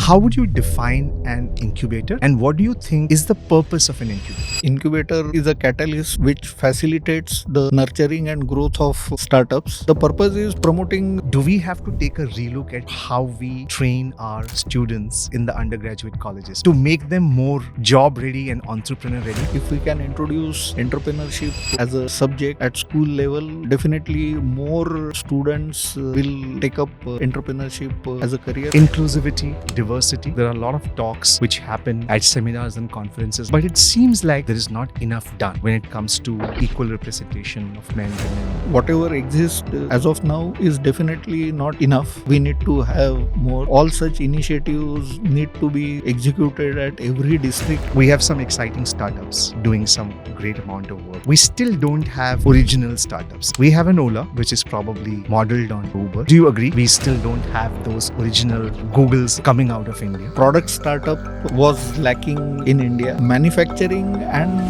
How would you define an incubator, and what do you think is the purpose of an incubator? Incubator is a catalyst which facilitates the nurturing and growth of startups. The purpose is promoting. Do we have to take a relook at how we train our students in the undergraduate colleges to make them more job ready and entrepreneur ready? If we can introduce entrepreneurship as a subject at school level, definitely more students will take up entrepreneurship as a career. Inclusivity, diversity. There are a lot of talks which happen at seminars and conferences, but it seems like there is not enough done when it comes to equal representation of men and women. Whatever exists as of now is definitely not enough. We need to have more. All such initiatives need to be executed at every district. We have some exciting startups doing some great amount of work. We still don't have original startups. We have an Ola, which is probably modeled on Uber. Do you agree? We still don't have those original Googles coming out of India. Product startup was lacking in India. Manufacturing and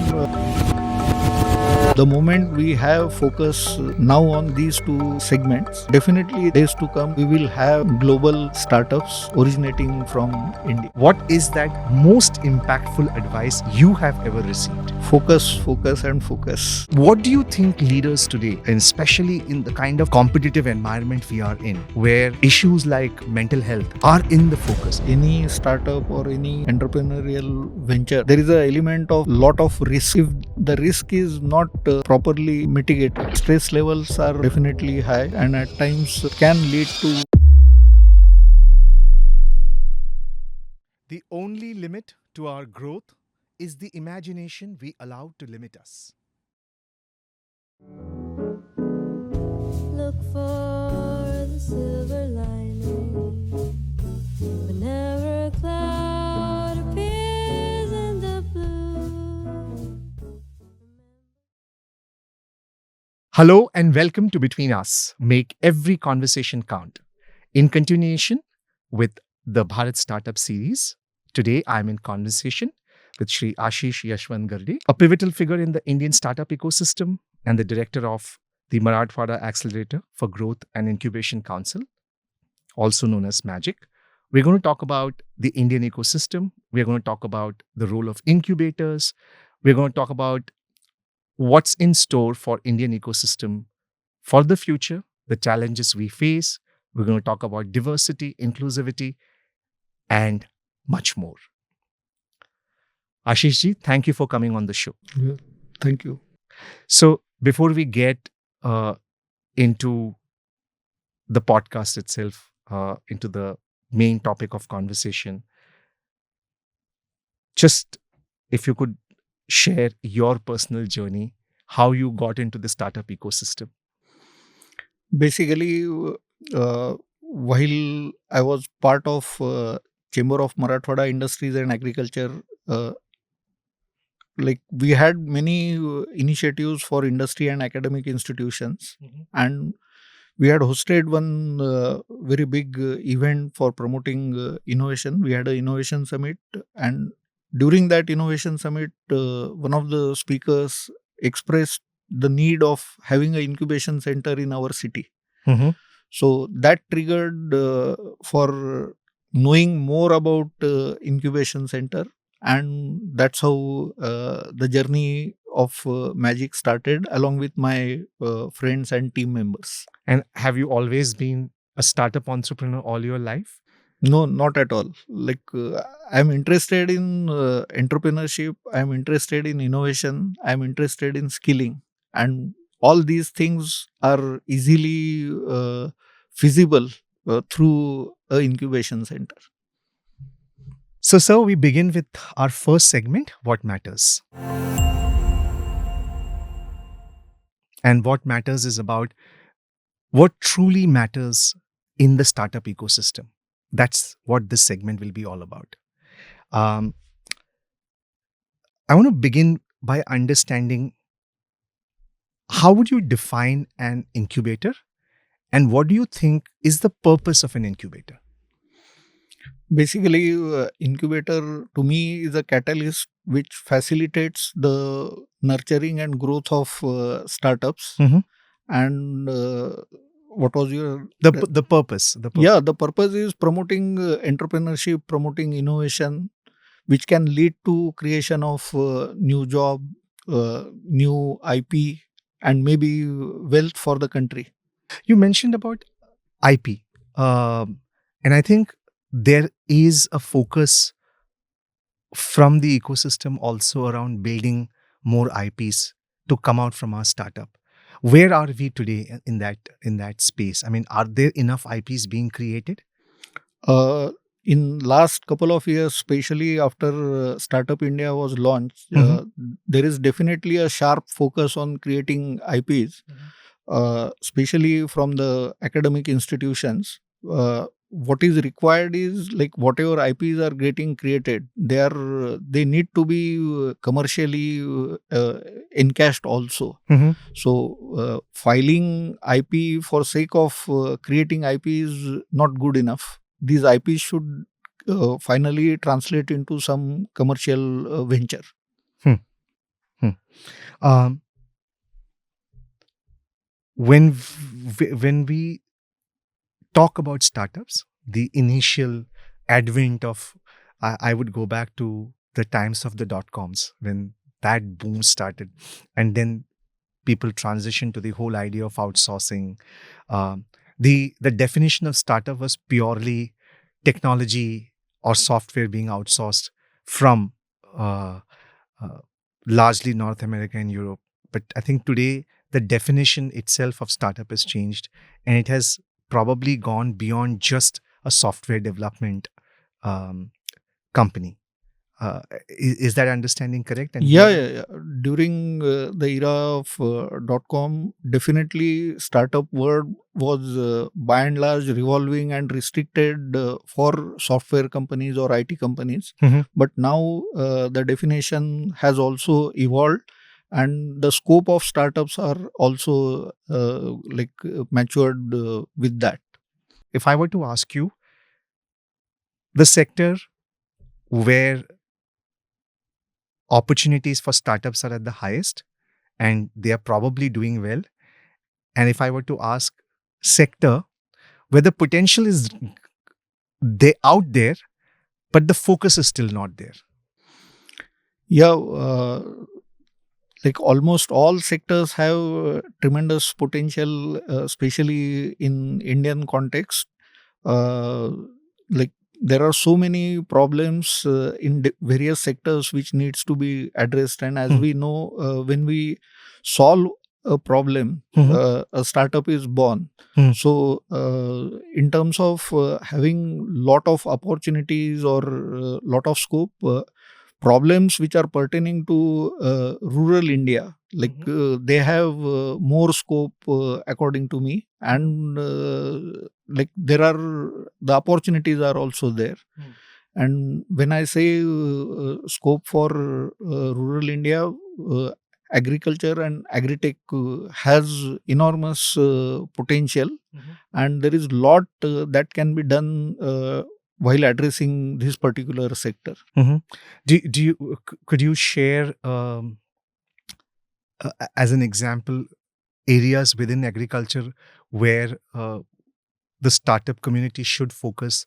the moment we have focus now on these two segments, definitely days to come we will have global startups originating from India. What is that most impactful advice you have ever received? Focus, focus and focus. What do you think leaders today, and especially in the kind of competitive environment we are in, where issues like mental health are in the focus? Any startup or any entrepreneurial venture, there is an element of lot of risk. If the risk is not properly mitigated, stress levels are definitely high and at times can lead to. The only limit to our growth is the imagination we allow to limit us. Look for the silver lining whenever a cloud appears in the blue. Hello and welcome to Between Us. Make every conversation count. In continuation with the Bharat Startup series, today I'm in conversation with Shri Ashish Garde, a pivotal figure in the Indian startup ecosystem and the director of the Marathwada Accelerator for Growth and Incubation Council, also known as MAGIC. We're going to talk about the Indian ecosystem. We're going to talk about the role of incubators. We're going to talk about what's in store for Indian ecosystem for the future, the challenges we face. We're going to talk about diversity, inclusivity, and much more. Ashish ji, thank you for coming on the show. Yeah, thank you. So before we get into the podcast itself, into the main topic of conversation, just if you could share your personal journey, how you got into the startup ecosystem. Basically, while I was part of Chamber of Marathwada Industries and Agriculture, like we had many initiatives for industry and academic institutions, and we had hosted one very big event for promoting innovation. We had an innovation summit, and during that innovation summit, one of the speakers expressed the need of having an incubation center in our city. So that triggered for knowing more about incubation center, and that's how the journey of MAGIC started, along with my friends and team members. And have you always been a startup entrepreneur all your life? No, not at all. Like I'm interested in entrepreneurship, I'm interested in innovation, I'm interested in skilling, and all these things are easily feasible through a incubation center. So, sir, we begin with our first segment, What Matters. And what matters is about what truly matters in the startup ecosystem. That's what this segment will be all about. I want to begin by understanding, how would you define an incubator, and what do you think is the purpose of an incubator? Basically, incubator to me is a catalyst which facilitates the nurturing and growth of startups. And what was your The purpose. The purpose. Yeah, the purpose is promoting entrepreneurship, promoting innovation, which can lead to creation of new job, new IP, and maybe wealth for the country. You mentioned about IP, and I think there is a focus from the ecosystem also around building more IPs to come out from our startup. Where are we today in that space? I mean, are there enough IPs being created? Uh, in last couple of years, especially after Startup India was launched, there is definitely a sharp focus on creating IPs, especially from the academic institutions. What is required is like whatever IPs are getting created, they need to be commercially encashed also. So filing IP for sake of creating IP is not good enough. These IPs should finally translate into some commercial venture. Hmm. Hmm. Um, when we talk about startups, the initial advent of, I would go back to the times of the dot coms when that boom started, and then people transitioned to the whole idea of outsourcing. Um, the definition of startup was purely technology or software being outsourced from uh, uh, largely North America and Europe. But I think today the definition itself of startup has changed, and it has probably gone beyond just a software development um, company. Is that understanding correct? And Yeah. During the era of .com, definitely startup word was by and large revolving and restricted for software companies or IT companies. Mhm. But now the definition has also evolved, and the scope of startups are also matured with that. If I were to ask you, the sector where opportunities for startups are at the highest and they are probably doing well, and if I were to ask sector where the potential is out there but the focus is still not there. Yeah, like almost all sectors have tremendous potential, especially in Indian context. Uh, like there are so many problems in various sectors which needs to be addressed, and as we know, when we solve a problem, a startup is born. So, in terms of having lot of opportunities or lot of scope. Problems which are pertaining to rural India, like they have more scope according to me, and like there are the opportunities are also there. And when I say scope for rural India, agriculture and agritech has enormous potential, and there is lot that can be done while addressing this particular sector. Do you could you share as an example areas within agriculture where the startup community should focus,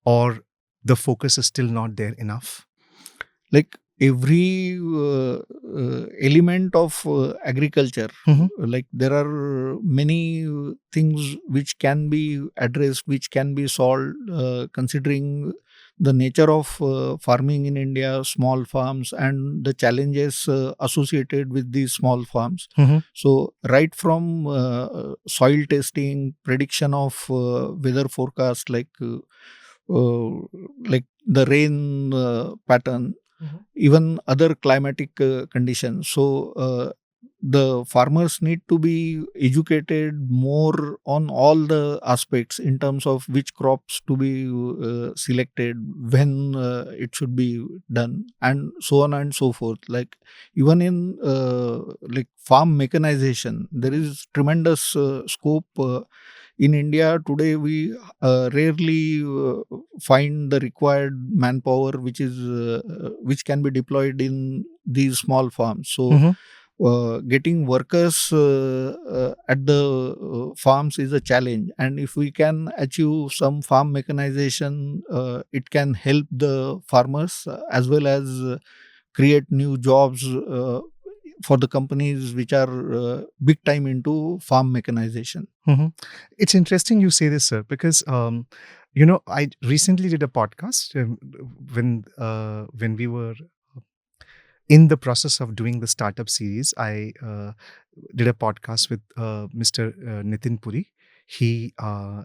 or the focus is still not there enough? Like every element of agriculture, like there are many things which can be addressed, which can be solved, considering the nature of farming in India, small farms, and the challenges associated with these small farms. So right from soil testing, prediction of weather forecast, uh, like the rain pattern, even other climatic conditions. So the farmers need to be educated more on all the aspects in terms of which crops to be selected, when it should be done, and so on and so forth. Like even in like farm mechanization, there is tremendous scope. In India today, we rarely find the required manpower which can be deployed in these small farms. So getting workers at the farms is a challenge, and if we can achieve some farm mechanization, it can help the farmers as well as create new jobs for the companies which are big time into farm mechanization. Mhm. It's interesting you say this, sir, because I recently did a podcast when we were in the process of doing the startup series. I did a podcast with Mr. Nitin Puri. He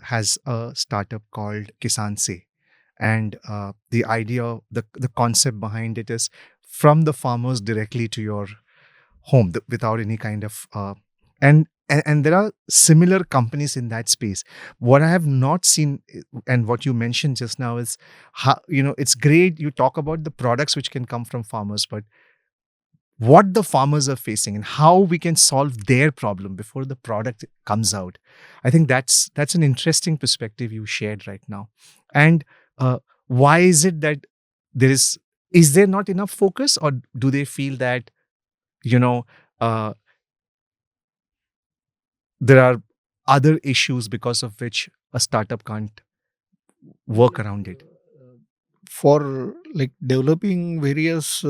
has a startup called Kisan Se, and the idea, the concept behind it is from the farmers directly to your home without any kind of and there are similar companies in that space. What I have not seen, and what you mentioned just now, is how, it's great you talk about the products which can come from farmers, but what the farmers are facing and how we can solve their problem before the product comes out. I think that's an interesting perspective you shared right now. And why is it that there is there not enough focus, or do they feel that you know uh, there are other issues because of which a startup can't work around it? For like developing various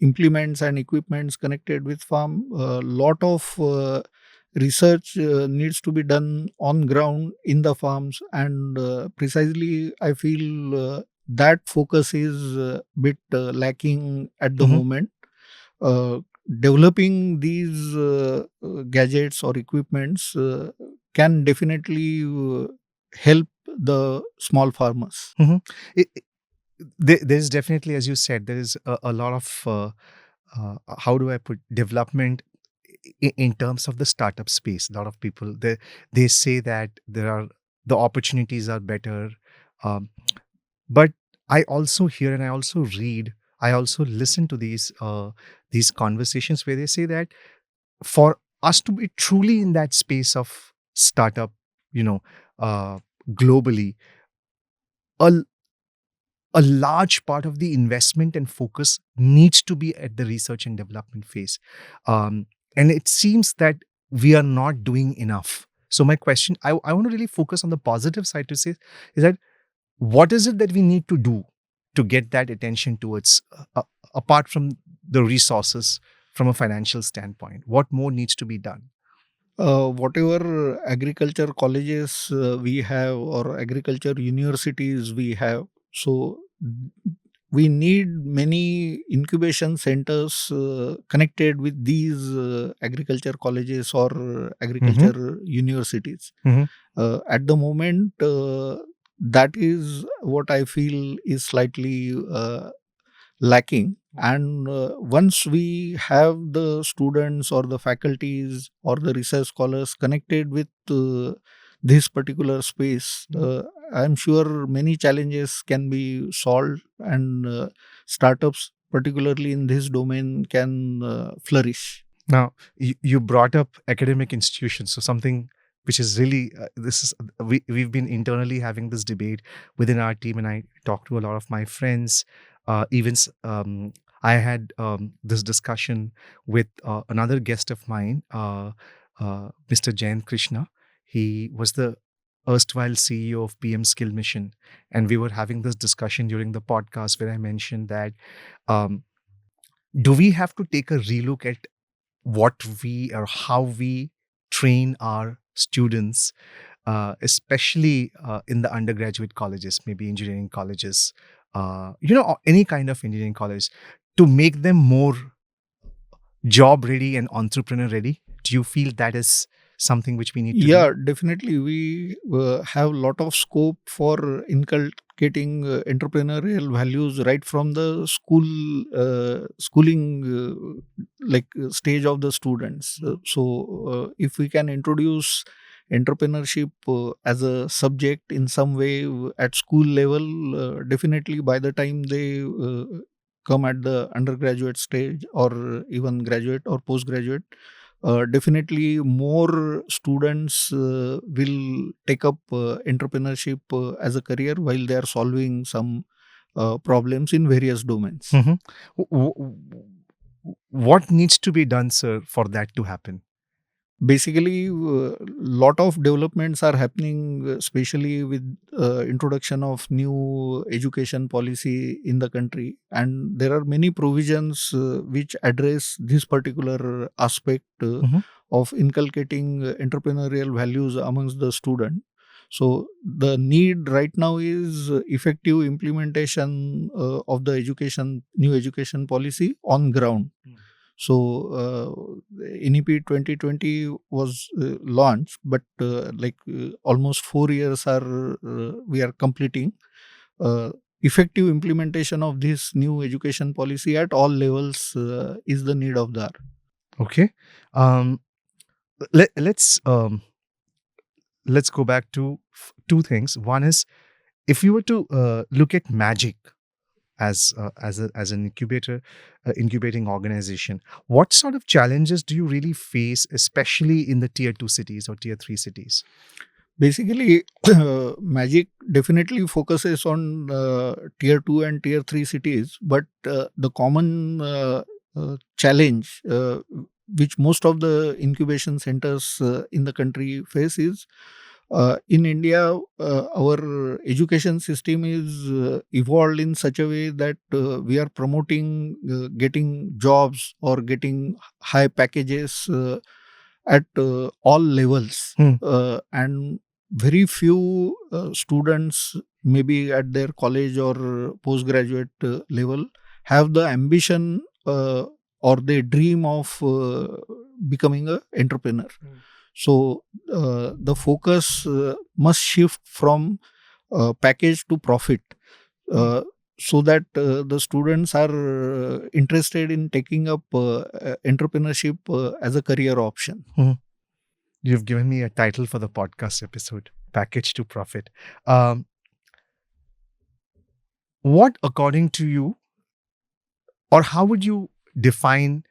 implements and equipments connected with farm, a lot of research needs to be done on ground in the farms, and precisely I feel that focus is a bit lacking at the Mhm. moment. uh, Developing these gadgets or equipments can definitely help the small farmers. Mhm. There's definitely, as you said, there is a lot of how do I put development in terms of the startup space. A lot of people they say that there are the opportunities are better, um, but I also hear and I also read, I also listen to these conversations where they say that for us to be truly in that space of startup, you know, uh, globally, a a large part of the investment and focus needs to be at the research and development phase. Um, and it seems that we are not doing enough. So, my question, I want to really focus on the positive side to say is that what is it that we need to do to get that attention towards, apart from the resources from a financial standpoint? What more needs to be done? Whatever agriculture colleges we have or agriculture universities we have, so we need many incubation centers connected with these agriculture colleges or Hmm. agriculture universities. Hmm. At the moment, that is what I feel is slightly lacking. And once we have the students or the faculties or the research scholars connected with this particular space, I'm sure many challenges can be solved, and startups particularly in this domain can flourish. Now, you brought up academic institutions, so something which is really this is we've been internally having this debate within our team, and I talked to a lot of my friends. I had this discussion with another guest of mine, Mr. Jain Krishna. He was the erstwhile CEO of PM Skill Mission, and we were having this discussion during the podcast where I mentioned that um, do we have to take a relook at what we or how we train our students, especially in the undergraduate colleges, maybe engineering colleges, or any kind of engineering college, to make them more job ready and entrepreneur ready? Do you feel that is something which we need to do? Yeah, definitely. We have lot of scope for inculcating entrepreneurial values right from the schooling stage of the students. If we can introduce entrepreneurship as a subject in some way at school level, definitely by the time they come at the undergraduate stage or even graduate or postgraduate, definitely more students will take up entrepreneurship as a career while they are solving some problems in various domains. Mhm. W- w- What needs to be done, sir, for that to happen? Basically, lot of developments are happening, especially with introduction of new education policy in the country, and there are many provisions which address this particular aspect Mhm. of inculcating entrepreneurial values amongst the student. So the need right now is effective implementation of the education new education policy on ground. So NEP 2020 was launched, but almost 4 years are we are completing. Uh, Effective implementation of this new education policy at all levels is the need of the hour. Okay. Um, let, let's um, let's go back to two things. One is, if you were to look at Magic as an incubator, incubating organization, what sort of challenges do you really face, especially in the tier 2 cities or tier 3 cities? Basically, Magic definitely focuses on tier 2 and tier 3 cities, but the common challenge which most of the incubation centers in the country face is in India, our education system is evolved in such a way that we are promoting getting jobs or getting high packages at all levels. Hmm. And very few students, maybe at their college or postgraduate level, have the ambition or they dream of becoming a entrepreneur. So the focus must shift from package to profit, uh, so that the students are interested in taking up entrepreneurship as a career option. You've given me a title for the podcast episode, Package to Profit. Um, what, according to you, or how would you define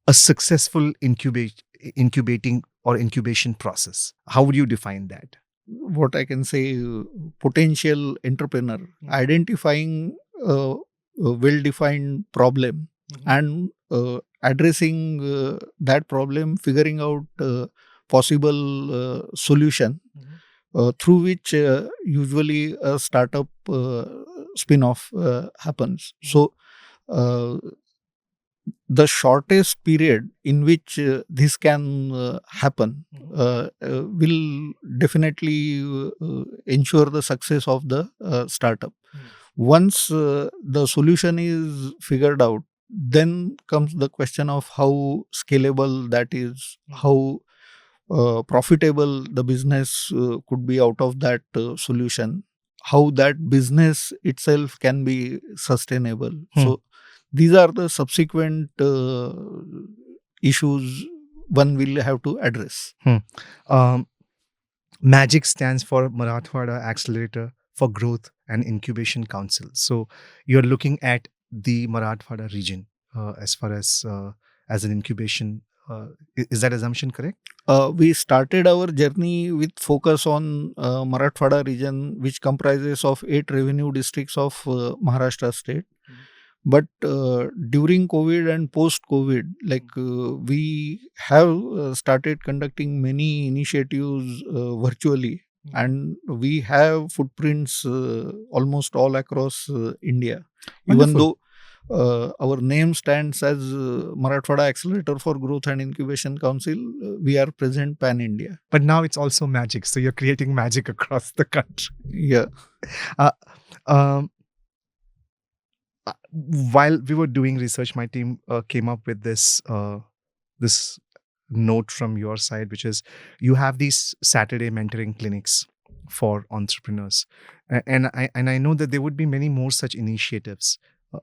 a successful incubating or incubation process? How would you define that? What I can say, potential entrepreneur identifying a well-defined problem and addressing that problem, figuring out possible solution through which usually a startup spin-off happens. So uh, the shortest period in which this can happen will definitely ensure the success of the startup. Once the solution is figured out, then comes the question of how scalable that is, how profitable the business could be out of that solution, how that business itself can be sustainable. So these are the subsequent issues one will have to address. Um, MAGIC stands for Marathwada Accelerator for Growth and Incubation Council. So you're looking at the Marathwada region as far as an incubation. Is that assumption correct? We started our journey with focus on Marathwada region, which comprises of 8 revenue districts of Maharashtra state. But during COVID and post-COVID, we have started conducting many initiatives virtually, and we have footprints almost all across India. Even Wonderful. though our name stands as Marathwada Accelerator for Growth and Incubation Council, we are present pan-India. But now it's also magic. So you're creating magic across the country. Yeah. Uh, um, while we were doing research, my team came up with this note from your side, which is you have these Saturday mentoring clinics for entrepreneurs, and I know that there would be many more such initiatives. Uh,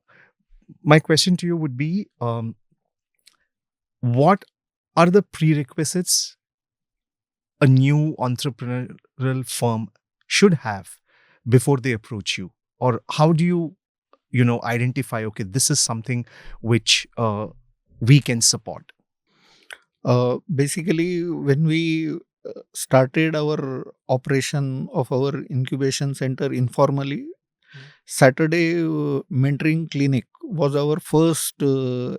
my question to you would be, what are the prerequisites a new entrepreneurial firm should have before they approach you, or how do you identify, okay, this is something which we can support? Basically, when we started our operation of our incubation center informally, Saturday Mentoring Clinic was our first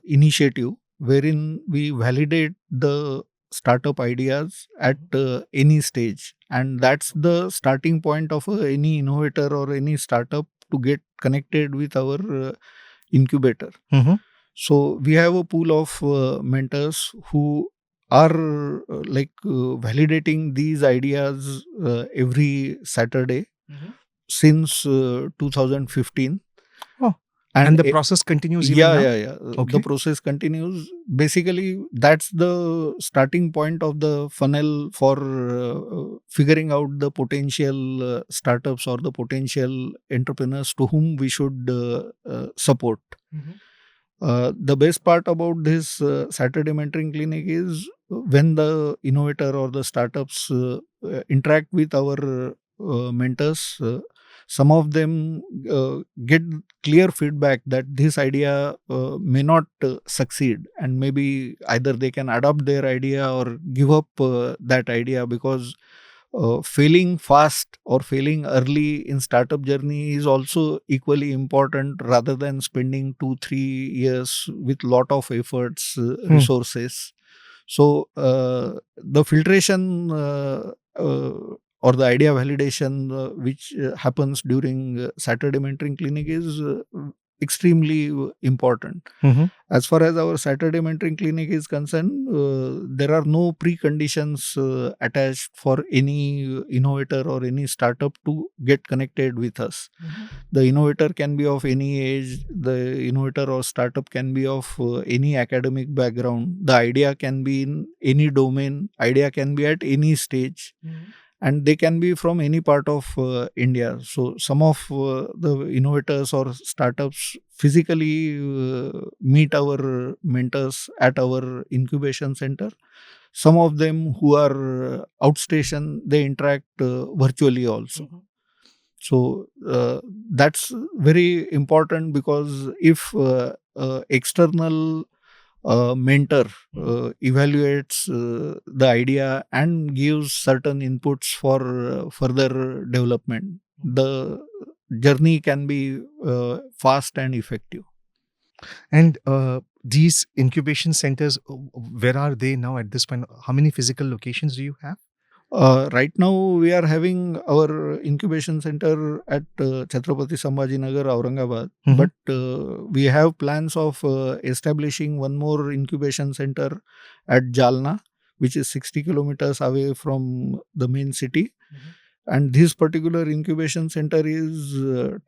initiative wherein we validate the startup ideas at any stage, and that's the starting point of any innovator or any startup to get connected with our incubator. Mm-hmm. So we have a pool of mentors who are validating these ideas every Saturday since 2015. Oh, And and the process continues even yeah, now? yeah, yeah. The Okay. process continues. Basically, that's the starting point of the funnel for figuring out the potential startups or the potential entrepreneurs to whom we should support. The best part about this Saturday Mentoring Clinic is when the innovator or the startups interact with our mentors, some of them get clear feedback that this idea may not succeed, and maybe either they can adopt their idea or give up that idea, because failing fast or failing early in startup journey is also equally important, rather than spending 2-3 years with lot of efforts, Hmm. resources. So the filtration uh, or the idea validation which happens during Saturday Mentoring Clinic is extremely important. Mm-hmm. As far as our Saturday Mentoring Clinic is concerned, there are no preconditions attached for any innovator or any startup to get connected with us. The innovator can be of any age, the innovator or startup can be of any academic background, the idea can be in any domain, idea can be at any stage, and they can be from any part of India. So some of the innovators or startups physically meet our mentors at our incubation center. Some of them who are outstation, they interact virtually also. So that's very important, because if external mentor evaluates the idea and gives certain inputs for further development, the journey can be fast and effective. And these incubation centers, where are they now at this point? How many physical locations do you have? Right now, we are having our incubation center at Chhatrapati Sambhajinagar, Aurangabad. Mhm. But we have plans of establishing one more incubation center at Jalna, which is 60 kilometers away from the main city. And this particular incubation center is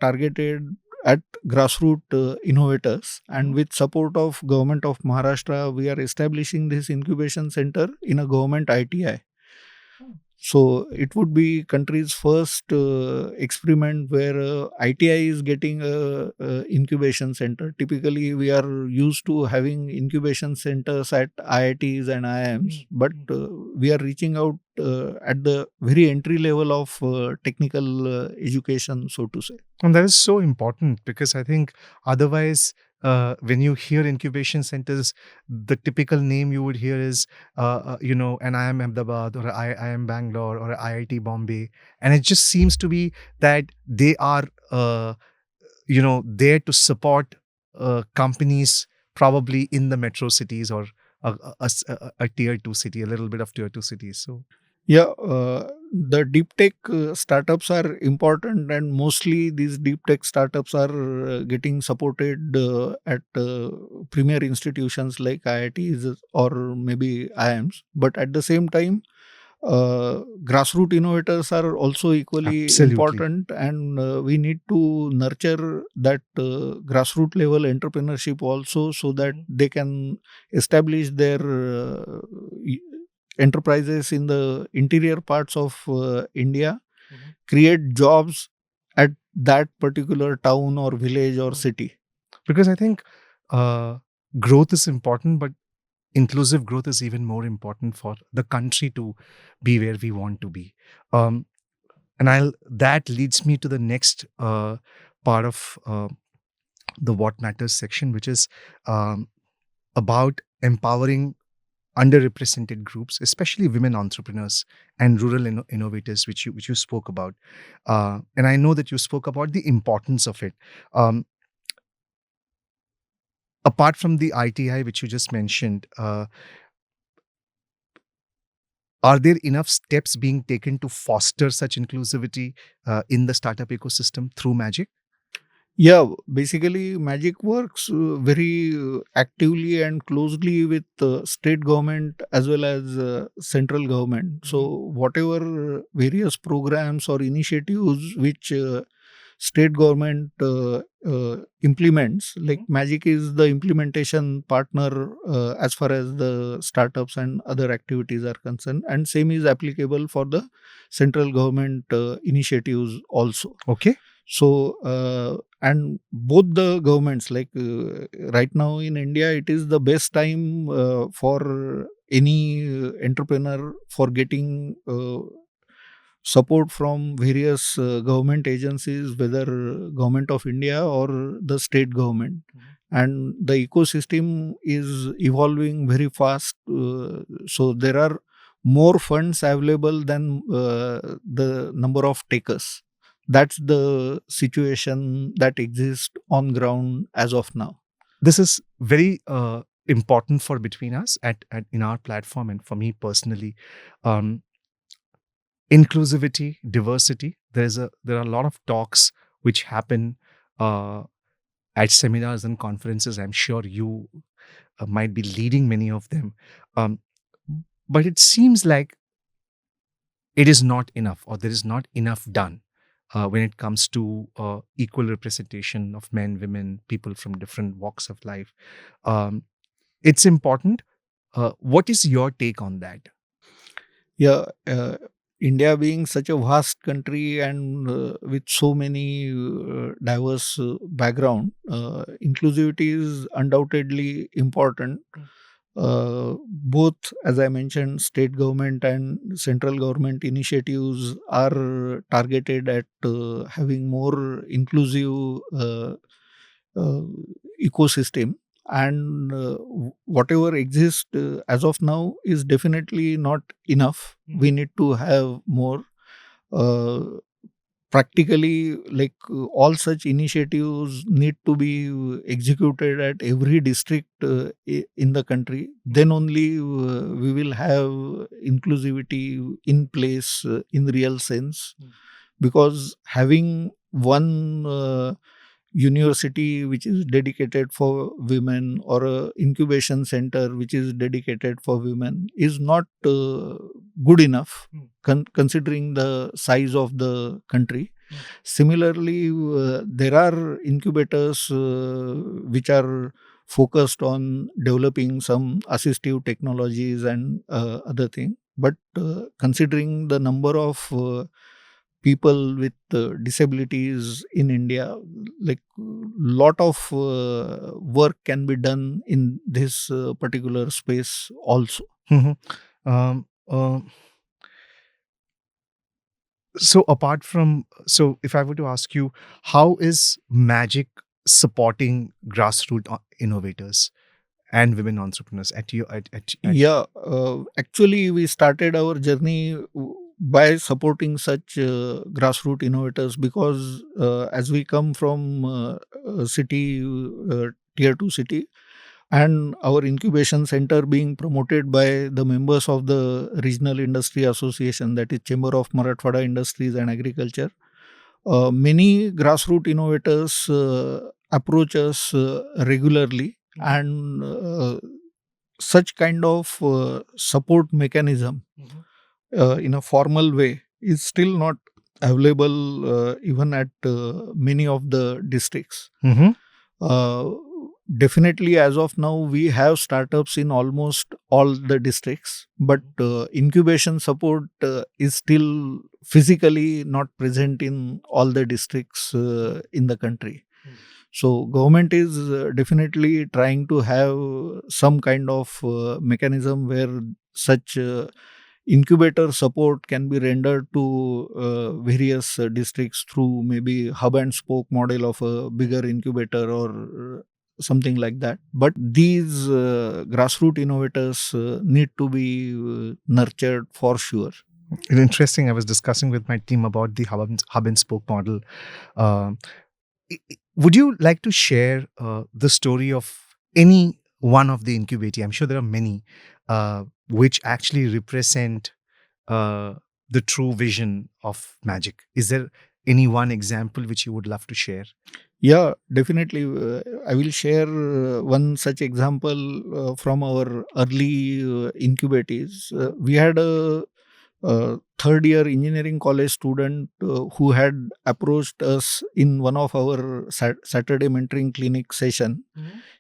targeted at grassroots innovators. And with support of Government of Maharashtra, we are establishing this incubation center in a government ITI. So it would be country's first experiment where ITI is getting a incubation center. Typically, we are used to having incubation centers at IITs and IIMs, but we are reaching out at the very entry level of technical education, so to say. And that is so important because I think otherwise, when you hear incubation centers, the typical name you would hear is, an IIM Ahmedabad or IIM Bangalore or IIT Bombay. And it just seems to be that they are, there to support companies probably in the metro cities or a tier two city, a little bit of tier two cities. So, Yeah, the deep tech startups are important, and mostly these deep tech startups are getting supported at premier institutions like IITs or maybe IIMs. But at the same time, grassroots innovators are also equally absolutely. important, and we need to nurture that grassroots level entrepreneurship also, so that they can establish their enterprises in the interior parts of India, create jobs at that particular town or village or city. Because I think uh, growth is important, but inclusive growth is even more important for the country to be where we want to be. Um, and that leads me to the next part of the what matters section, which is about empowering underrepresented groups, especially women entrepreneurs and rural innovators, which you spoke about. And I know that you spoke about the importance of it. Um, Apart from the ITI, which you just mentioned, are there enough steps being taken to foster such inclusivity in the startup ecosystem through Magic? Yeah, basically, Magic works very actively and closely with state government as well as central government. So, whatever various programs or initiatives which state government implements, like Magic is the implementation partner as far as the startups and other activities are concerned, and same is applicable for the central government initiatives also. Okay. So, and both the governments, like right now in India, it is the best time for any entrepreneur for getting support from various government agencies, whether government of India or the state government. And the ecosystem is evolving very fast. So there are more funds available than the number of takers. That's the situation that exists on ground as of now. This is very important for between us at in our platform and for me personally. Um, Inclusivity, diversity. There are a lot of talks which happen uh, at seminars and conferences. I'm sure you might be leading many of them, um, but it seems like it is not enough, or there is not enough done when it comes to equal representation of men, women, people from different walks of life. Um, it's important. What is your take on that? Yeah, India being such a vast country and with so many diverse background, inclusivity is undoubtedly important. Both, as I mentioned, state government and central government initiatives are targeted at having more inclusive uh, ecosystem, and whatever exists as of now is definitely not enough. We need to have more. uh, Practically, like all such initiatives need to be executed at every district in the country. Then only we will have inclusivity in place in real sense, because having one university which is dedicated for women, or a incubation center which is dedicated for women, is not good enough, considering the size of the country. Similarly, there are incubators which are focused on developing some assistive technologies and other things. But considering the number of people with disabilities in India, like lot of work can be done in this particular space also. Mhm. Um, uh, so if I were to ask you, how is Magic supporting grassroots innovators and women entrepreneurs at Yeah, actually, we started our journey by supporting such grassroots innovators, because as we come from a city, tier 2 city, and our incubation center being promoted by the members of the Regional Industry Association, that is Chamber of Marathwada Industries and Agriculture, many grassroots innovators approach us regularly, and such kind of support mechanism in a formal way is still not available even at many of the districts. Mhm. uh, Definitely, as of now, we have startups in almost all the districts, but incubation support is still physically not present in all the districts in the country. So government is definitely trying to have some kind of mechanism where such incubator support can be rendered to various districts through maybe hub and spoke model of a bigger incubator, or something like that. But these grassroots innovators need to be nurtured for sure. Interesting. I was discussing with my team about the hub and spoke model. Um, would you like to share the story of any one of the incubatee? I'm sure there are many which actually represent uh, the true vision of magic. Is there any one example which you would love to share? Yeah, definitely. I will share one such example from our early incubatees. We had a third year engineering college student who had approached us in one of our Saturday mentoring clinic session.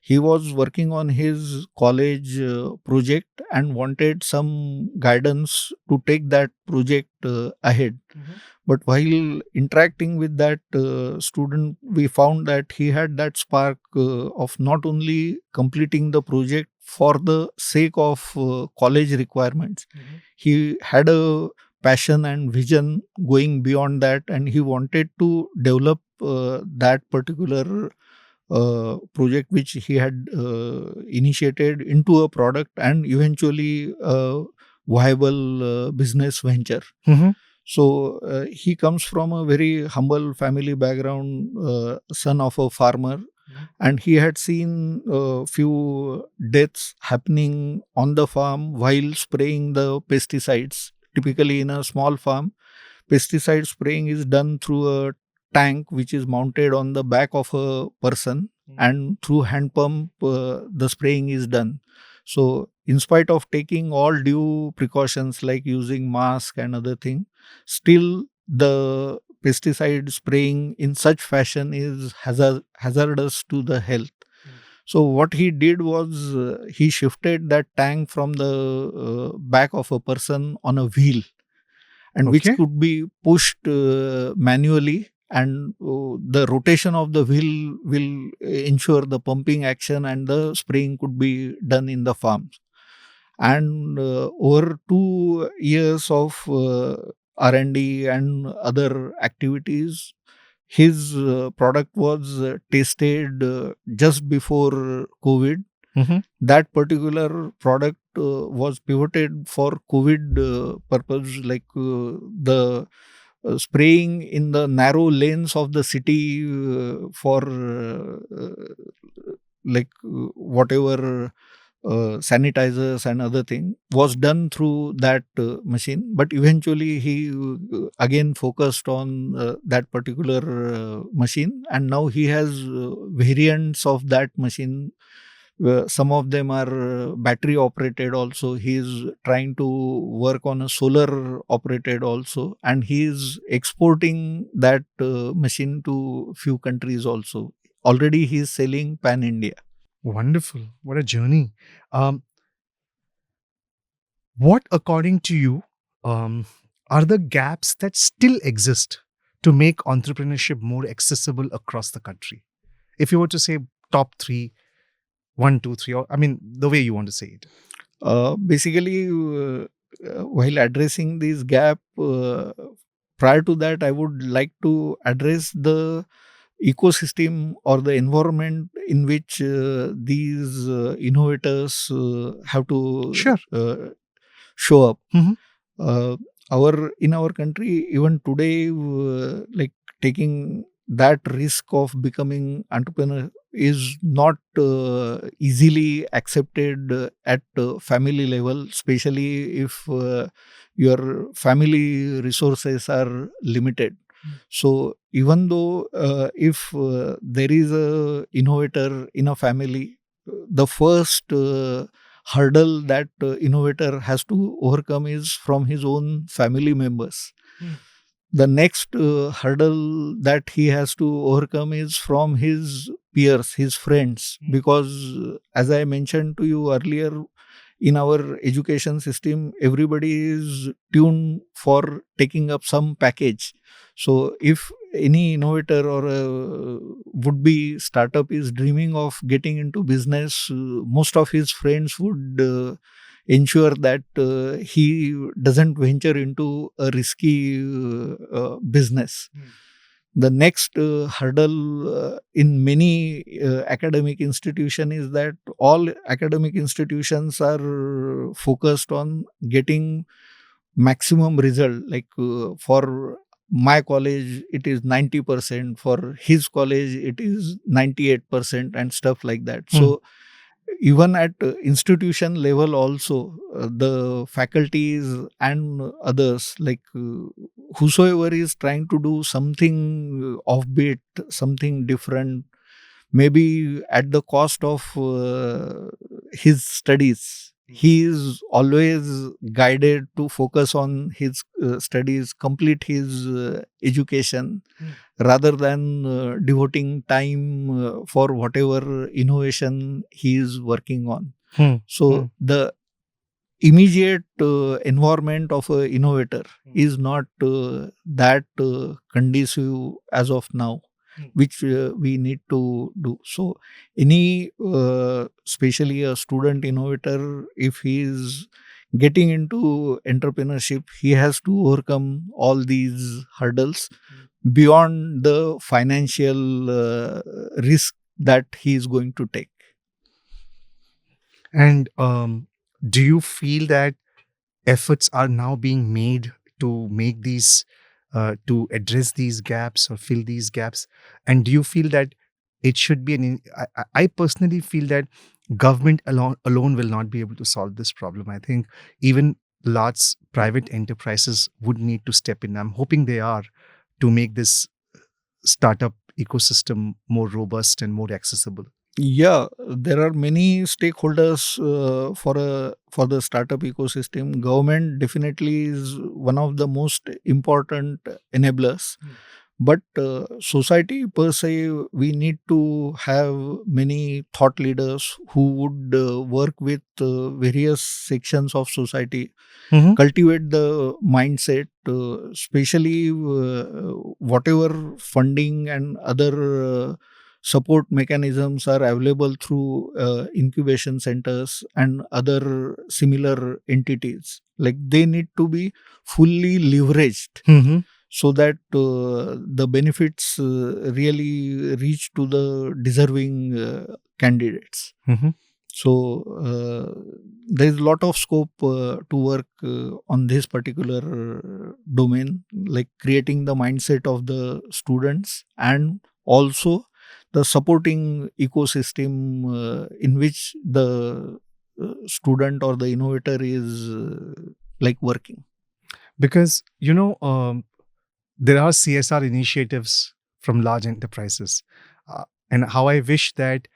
He was working on his college project and wanted some guidance to take that project ahead. But while interacting with that student, we found that he had that spark of not only completing the project for the sake of college requirements. He had a passion and vision going beyond that, and he wanted to develop that particular project which he had initiated into a product and eventually a viable business venture. Mm-hmm. So he comes from a very humble family background, son of a farmer, and he had seen a few deaths happening on the farm while spraying the pesticides. Typically, in a small farm, pesticide spraying is done through a tank which is mounted on the back of a person, and through hand pump the spraying is done. So in spite of taking all due precautions like using mask and other thing, still the pesticide spraying in such fashion is hazardous to the health. So what he did was he shifted that tank from the back of a person on a wheel, and which Okay. could be pushed manually, and the rotation of the wheel will ensure the pumping action and the spraying could be done in the farms. And over 2 years of R&D and other activities, his product was tested just before COVID. Mm-hmm. That particular product was pivoted for COVID purpose, like the spraying in the narrow lanes of the city for whatever sanitizers and other thing was done through that machine. But eventually he again focused on that particular machine, and now he has variants of that machine. Some of them are battery operated also. He is trying to work on a solar operated also, and he is exporting that machine to few countries also. Already he is selling pan India. Wonderful. What a journey. Um, what, according to you, um, are the gaps that still exist to make entrepreneurship more accessible across the country? If you were to say top three, one, two, three, or I mean, the way you want to say it. Basically, while addressing this gap, prior to that, I would like to address the ecosystem or the environment in which these innovators have to Sure. show up. Mhm. Uh, our in our country, even today, like taking that risk of becoming entrepreneur is not easily accepted at family level, especially if your family resources are limited. So even though if there is a innovator in a family, the first hurdle that innovator has to overcome is from his own family members. The next hurdle that he has to overcome is from his peers, his friends, because as I mentioned to you earlier, in our education system, everybody is tuned for taking up some package. So if any innovator or a would-be startup is dreaming of getting into business, most of his friends would ensure that he doesn't venture into a risky business. The next hurdle in many academic institution is that all academic institutions are focused on getting maximum result. Like for my college it is 90%, for his college it is 98% and stuff like that. So even at institution level also, the faculties and others, like whosoever is trying to do something offbeat, something different, maybe at the cost of his studies, he is always guided to focus on his studies, complete his education, rather than devoting time for whatever innovation he is working on. So the immediate environment of an innovator is not that conducive as of now, which we need to do. So any especially a student innovator, if he is getting into entrepreneurship, he has to overcome all these hurdles beyond the financial risk that he is going to take. And do you feel that efforts are now being made to make these, to address these gaps or fill these gaps? And do you feel that it should be I personally feel that government alone will not be able to solve this problem. I think even large private enterprises would need to step in. I'm hoping they are, to make this startup ecosystem more robust and more accessible. Yeah, there are many stakeholders for the startup ecosystem. Government definitely is one of the most important enablers. But society per se, we need to have many thought leaders who would work with various sections of society, Mhm. cultivate the mindset, especially whatever funding and other support mechanisms are available through incubation centers and other similar entities. Like they need to be fully leveraged Mhm. so that the benefits really reach to the deserving candidates. Mhm. So there is a lot of scope to work on this particular domain, like creating the mindset of the students and also the supporting ecosystem in which the student or the innovator is like working. Because there are CSR initiatives from large enterprises, and how I wish that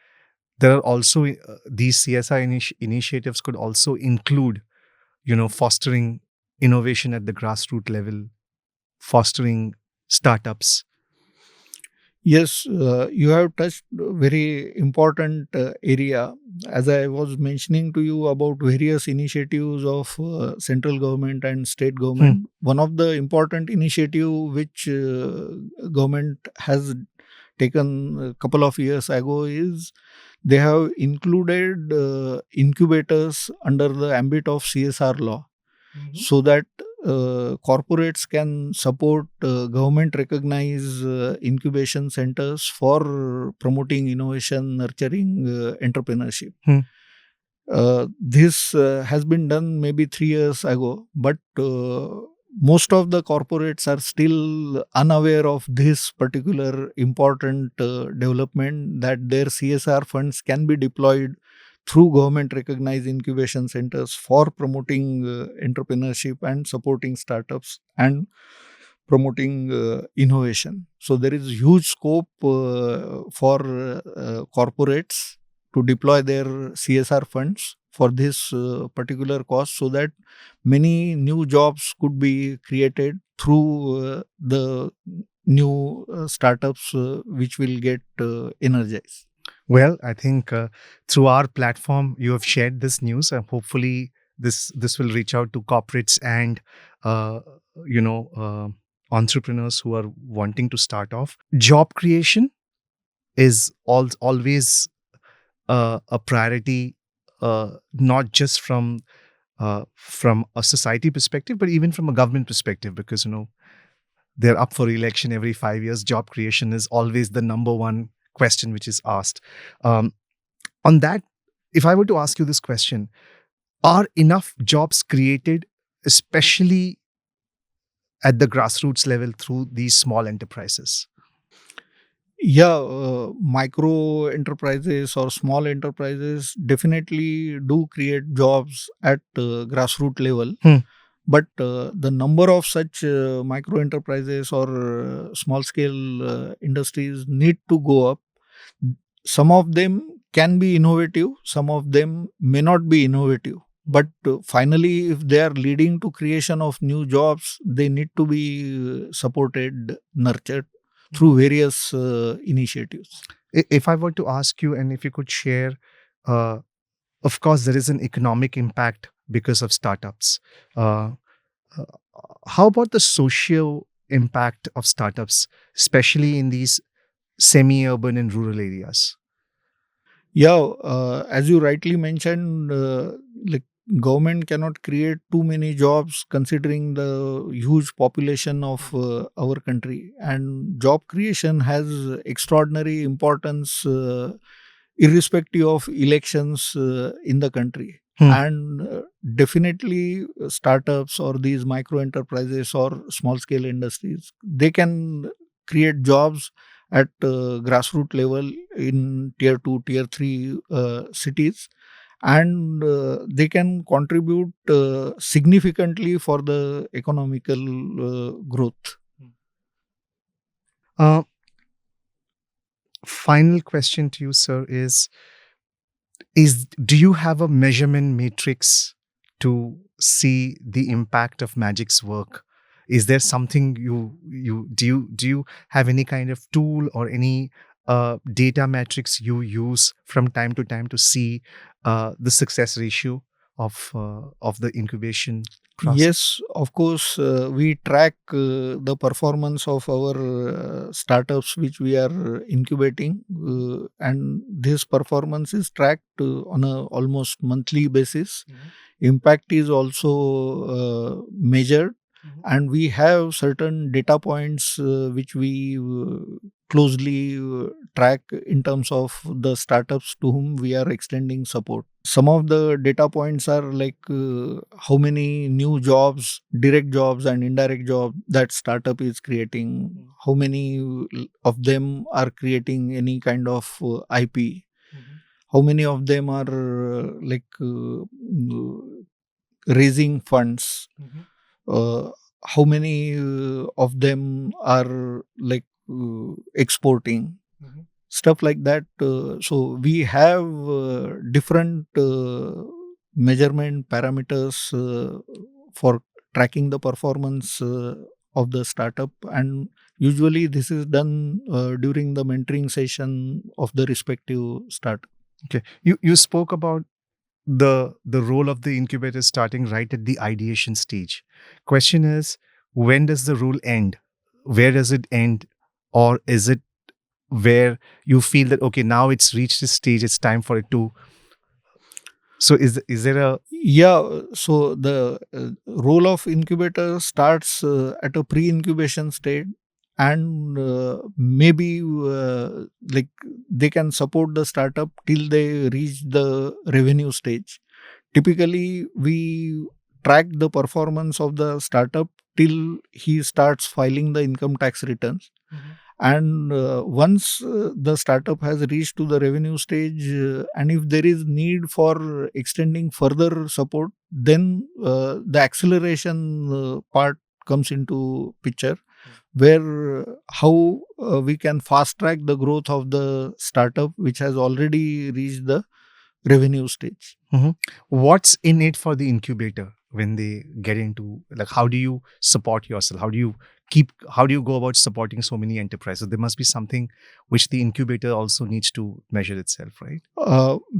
there are also these CSR initiatives could also include, fostering innovation at the grassroots level, fostering startups. Yes, you have touched a very important area. As I was mentioning to you about various initiatives of central government and state government, one of the important initiative which government has taken a couple of years ago is they have included incubators under the ambit of CSR law, so that corporates can support government recognized incubation centers for promoting innovation, nurturing entrepreneurship. Hmm. This has been done maybe 3 years ago, but most of the corporates are still unaware of this particular important development, that their CSR funds can be deployed through government recognized incubation centers for promoting entrepreneurship and supporting startups and promoting innovation. So there is huge scope for corporates to deploy their CSR funds for this particular cause, so that many new jobs could be created through the new startups which will get energized. Well, I think through our platform, you have shared this news, and hopefully, this will reach out to corporates and uh, you know uh, entrepreneurs who are wanting to start off. Job creation is always a priority, not just from a society perspective, but even from a government perspective, because they're up for election every 5 years. Job creation is always the number one question which is asked. Um, on that, if I were to ask you this question, are enough jobs created, especially at the grassroots level through these small enterprises? Yeah, micro enterprises or small enterprises definitely do create jobs at grassroots level. Hmm. But the number of such micro enterprises or small scale industries need to go up. Some of them can be innovative, some of them may not be innovative. But finally, if they are leading to creation of new jobs, they need to be supported, nurtured through various initiatives. If I were to ask you, and if you could share, uh, of course, there is an economic impact because of startups. Uh, uh, how about the social impact of startups, especially in these semi-urban and rural areas? Yeah, as you rightly mentioned, like government cannot create too many jobs considering the huge population of our country, and job creation has extraordinary importance irrespective of elections in the country. Hmm. And definitely startups or these micro enterprises or small scale industries, they can create jobs at grassroots level in tier 2 tier 3 cities, and they can contribute significantly for the economical growth. Uh, Final question to you, sir, is do you have a measurement matrix to see the impact of Magic's work? Is there something you have any kind of tool or any data metrics you use from time to time to see the success ratio of the incubation process? Yes, of course, we track the performance of our startups which we are incubating, and this performance is tracked on a almost monthly basis. Impact is also measured, and we have certain data points which we closely track in terms of the startups to whom we are extending support. Some of the data points are like how many new jobs, direct jobs and indirect jobs that startup is creating, how many of them are creating any kind of IP, how many of them are raising funds, uh, how many of them are exporting, stuff like that. So we have different measurement parameters for tracking the performance of the startup, and usually this is done during the mentoring session of the respective startup. Okay, you spoke about the role of the incubator starting right at the ideation stage. Question is, when does the rule end? Where does it end? Or is it where you feel that okay, now it's reached this stage, it's time for it to, so is there a Yeah, so the role of incubator starts at a pre-incubation stage, and maybe they can support the startup till they reach the revenue stage. Typically, we track the performance of the startup till he starts filing the income tax returns. And once the startup has reached to the revenue stage, and if there is need for extending further support, then the acceleration part comes into picture, where how we can fast track the growth of the startup which has already reached the revenue stage. Mhm. What's in it for the incubator when they get into, like, how do you support yourself? How do you go about supporting so many enterprises? There must be something which the incubator also needs to measure itself, right?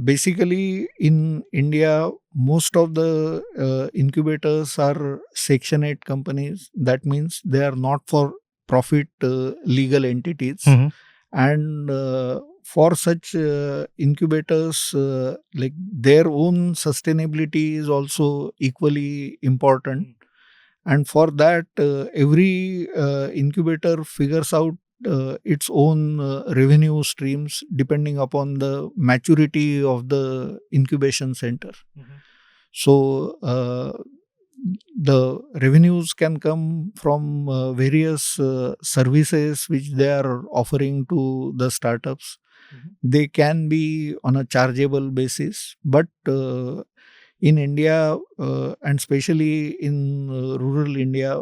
Basically, in India, most of the incubators are Section 8 companies. That means they are not for profit legal entities. Mhm. And for such incubators, their own sustainability is also equally important. And for that, every incubator figures out its own revenue streams depending upon the maturity of the incubation center. So the revenues can come from various services which they are offering to the startups. They can be on a chargeable basis, but in India, and especially in rural India,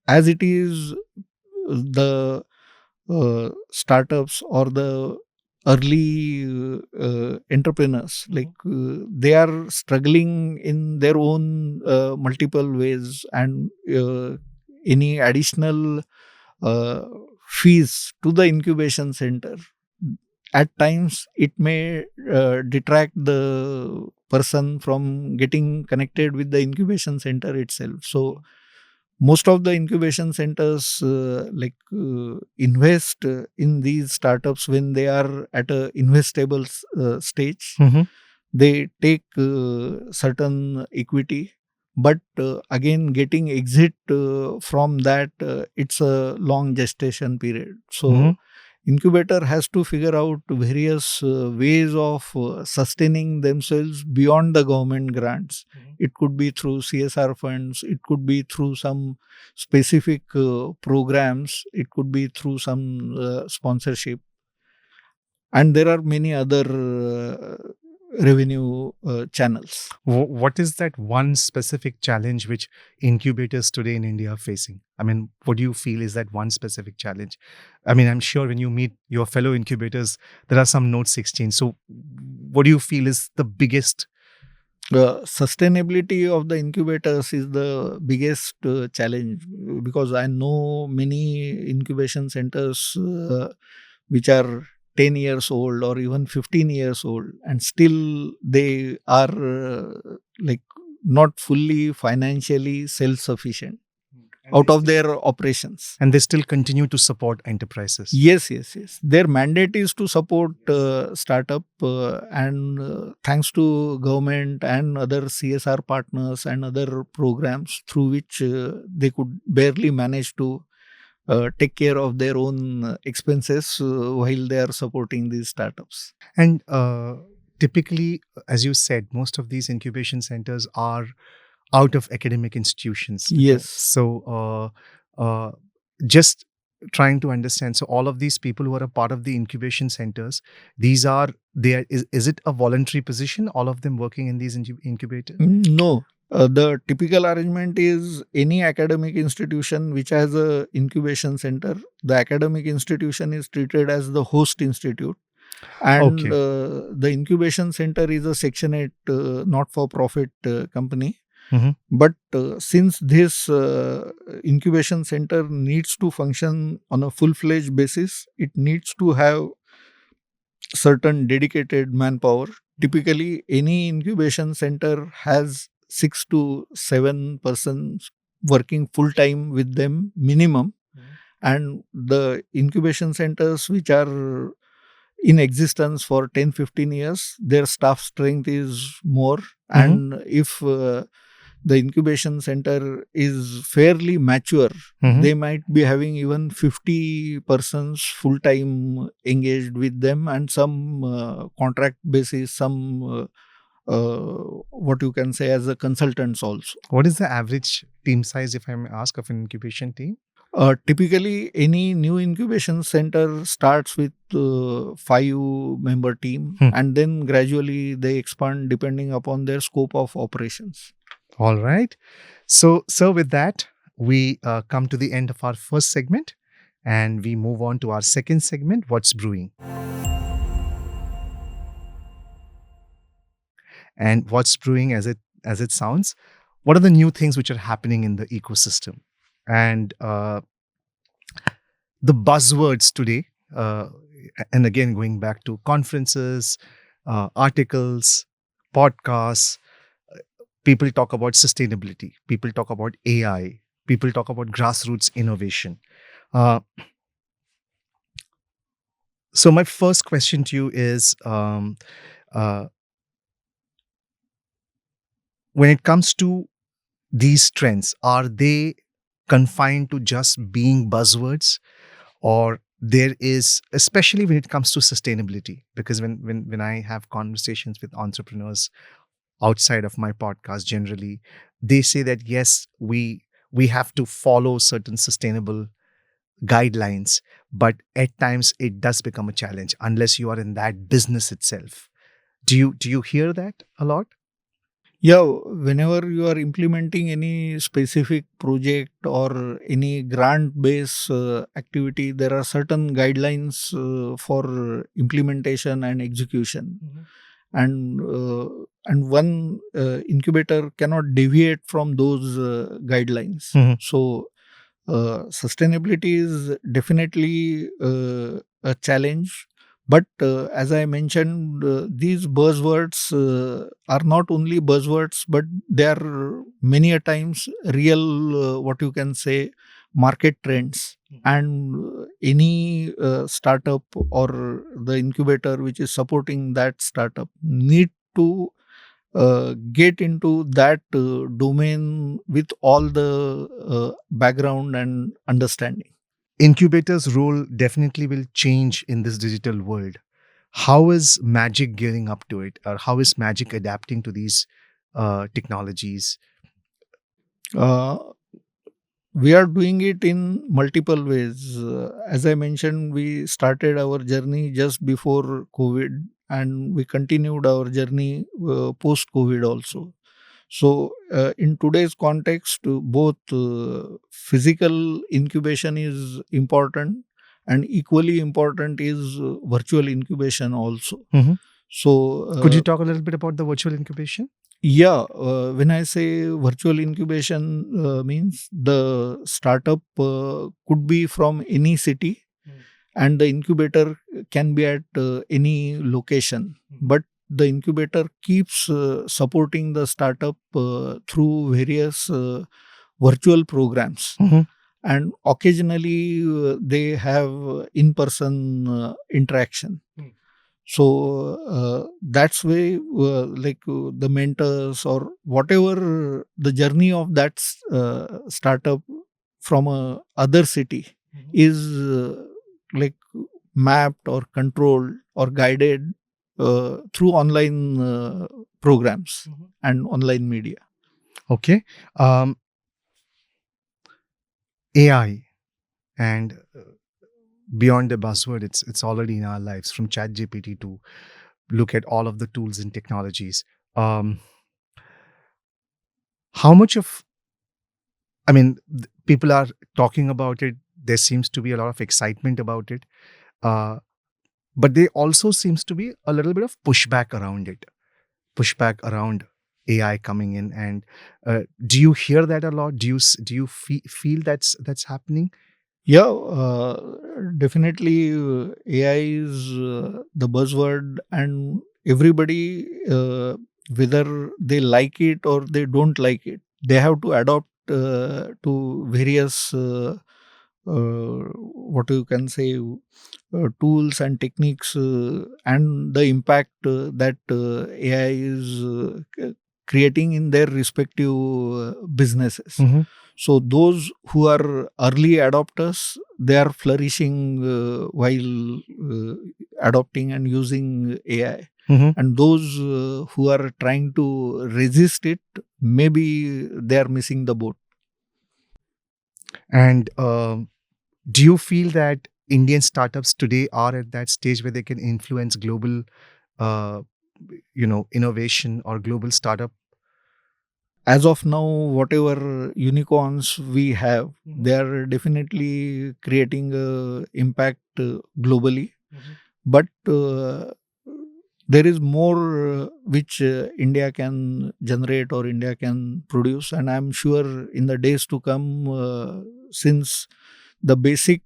as it is, the startups or the early entrepreneurs, they are struggling in their own multiple ways, and any additional uh, fees to the incubation center, at times it may detract the person from getting connected with the incubation center itself. So most of the incubation centers invest in these startups when they are at a investable stage. They take certain equity, but again getting exit from that, it's a long gestation period. So incubator has to figure out various ways of sustaining themselves beyond the government grants. It could be through CSR funds, it could be through some specific programs, it could be through some sponsorship, and there are many other revenue channels. What is that one specific challenge which incubators today in India are facing? I mean, what do you feel is that one specific challenge? I mean, I'm sure when you meet your fellow incubators, there are some notes exchanged. So, what do you feel is the biggest? Sustainability of the incubators is the biggest challenge, because I know many incubation centers which are 10 years old or even 15 years old, and still they are not fully financially self-sufficient out of their operations. And they still continue to support enterprises. Yes. Their mandate is to support startup, and thanks to government and other CSR partners and other programs through which they could barely manage to take care of their own expenses while they are supporting these startups. And typically, as you said, most of these incubation centers are out of academic institutions. Yes. So, just trying to understand. So, all of these people who are a part of the incubation centers, these are they. Is it a voluntary position? All of them working in these incubators? No. The typical arrangement is any academic institution which has a incubation center, the academic institution is treated as the host institute, and Okay. the incubation center is a Section 8 not-for-profit company. Mhm. But since this incubation center needs to function on a full-fledged basis, it needs to have certain dedicated manpower. Typically, any incubation center has 6 to 7 persons working full-time with them minimum. And the incubation centers which are in existence for 10-15 years, their staff strength is more. And if the incubation center is fairly mature, they might be having even 50 persons full time engaged with them, and some contract basis, some what you can say as a consultants also. What is the average team size, if I may ask, of an incubation team? Typically, any new incubation center starts with 5-member team, and then gradually they expand depending upon their scope of operations. All right. So, with that, we come to the end of our first segment, and we move on to our second segment, What's Brewing? And what's brewing, as it sounds, what are the new things which are happening in the ecosystem? And the buzzwords today, and again, going back to conferences, articles, podcasts, people talk about sustainability, people talk about AI, people talk about grassroots innovation. So my first question to you is, when it comes to these trends, are they confined to just being buzzwords, or there is, especially when it comes to sustainability, because when I have conversations with entrepreneurs outside of my podcast, generally they say that yes, we have to follow certain sustainable guidelines, but at times it does become a challenge unless you are in that business itself. Do you hear that a lot? Yeah, whenever you are implementing any specific project or any grant based activity, there are certain guidelines for implementation and execution. And one incubator cannot deviate from those guidelines. Mhm. So sustainability is definitely a challenge, but as I mentioned, these buzzwords are not only buzzwords, but they are many a times real, what you can say, market trends. And any startup or the incubator which is supporting that startup need to get into that domain with all the background and understanding. Incubators role definitely will change in this digital world. How is Magic gearing up to it, or how is Magic adapting to these technologies? Uh, we are doing it in multiple ways. As I mentioned, we started our journey just before COVID, and we continued our journey post COVID also. So, in today's context, both physical incubation is important, and equally important is virtual incubation also. Mhm. So, Could you talk a little bit about the virtual incubation? yeah, when I say virtual incubation, means the startup could be from any city, and the incubator can be at any location. But the incubator keeps supporting the startup through various virtual programs, Mhm. and occasionally they have in-person interaction. So that's way, the mentors or whatever the journey of that startup from a other city is like mapped or controlled or guided through online programs and online media. Okay. Um, AI and beyond the buzzword, it's already in our lives, from ChatGPT to look at all of the tools and technologies. Um, how much of, I mean, people are talking about it. There seems to be a lot of excitement about it, uh, but there also seems to be a little bit of pushback around it, pushback around AI coming in. And do you hear that a lot? Do you feel that's happening? Yeah, definitely. AI is the buzzword, and everybody, whether they like it or they don't like it, they have to adopt to various, what you can say, tools and techniques, and the impact that AI is creating in their respective businesses. Mhm. So those who are early adopters, they are flourishing while adopting and using AI. Mhm. And those who are trying to resist it, maybe they are missing the boat. And do you feel that Indian startups today are at that stage where they can influence global, uh, innovation or global startup? As of now, whatever unicorns we have, they are definitely creating impact globally. But there is more which India can generate or India can produce, and I'm sure in the days to come, since the basic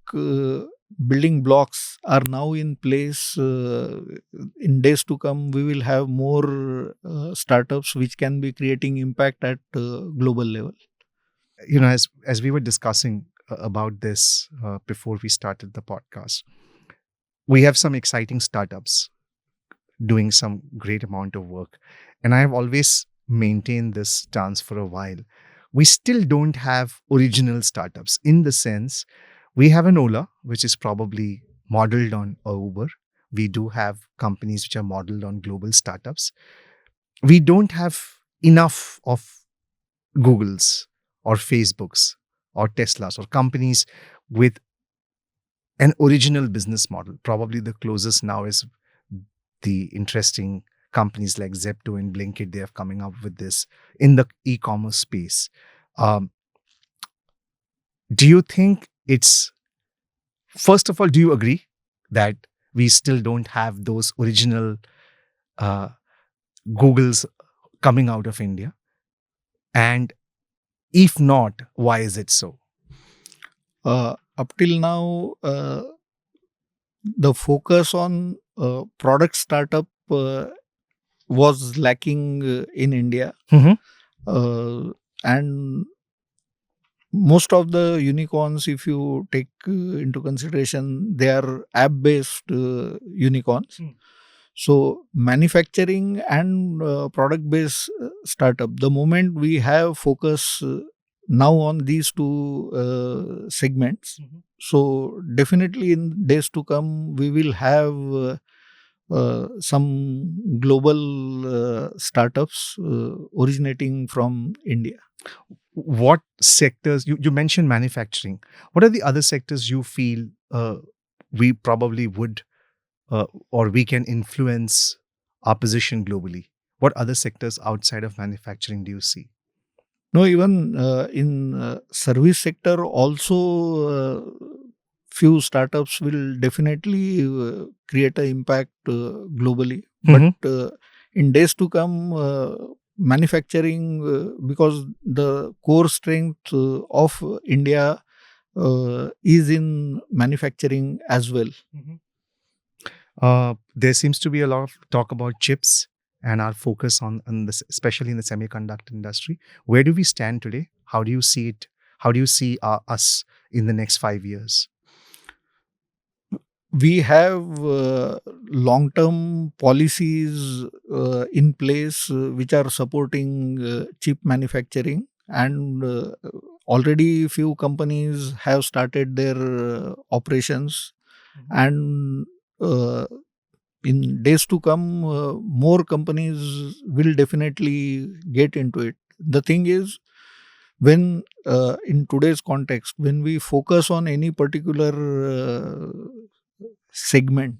building blocks are now in place, in days to come we will have more startups which can be creating impact at global level. As we were discussing about this before we started the podcast, we have some exciting startups doing some great amount of work, and I have always maintained this stance for a while. we still don't have original startups in the sense we have an Ola, which is probably modeled on a Uber. We do have companies which are modeled on global startups. We don't have enough of Googles or Facebooks or Teslas or companies with an original business model. Probably the closest now is the interesting companies like Zepto and Blinkit. They have coming up with this in the e-commerce space. Um, do you think it's, first of all, do you agree that we still don't have those original uh, Googles coming out of India? And if not, why is it so? Up till now, the focus on product startup was lacking in India. Mhm. And most of the unicorns, if you take into consideration, they are app-based unicorns. So manufacturing and product-based startup, the moment we have focus now on these two segments, so definitely in days to come, we will have some global startups originating from India. What sectors, you mentioned manufacturing. What are the other sectors you feel we probably would or we can influence our position globally? What other sectors outside of manufacturing do you see? No, even in service sector also, few startups will definitely create an impact globally. Mhm. But in days to come, manufacturing, because the core strength of India is in manufacturing as well. There seems to be a lot of talk about chips and our focus on this, especially in the semiconductor industry. Where do we stand today? How do you see it? How do you see us in the next 5 years? We have long-term policies in place which are supporting chip manufacturing, and already few companies have started their operations. And uh, in days to come, more companies will definitely get into it. The thing is, when in today's context, when we focus on any particular segment,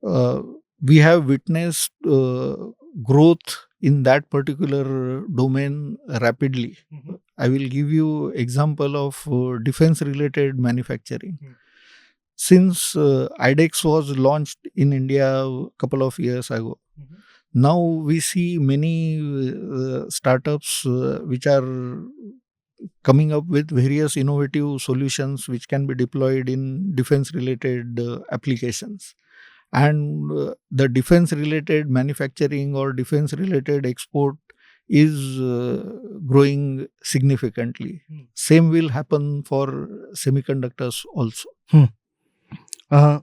uh, we have witnessed growth in that particular domain rapidly. I will give you example of defense related manufacturing. Since IDEX was launched in India a couple of years ago, now we see many startups which are coming up with various innovative solutions which can be deployed in defense related applications. And the defense related manufacturing or defense related export is growing significantly. Same will happen for semiconductors also. Hmm. Uh,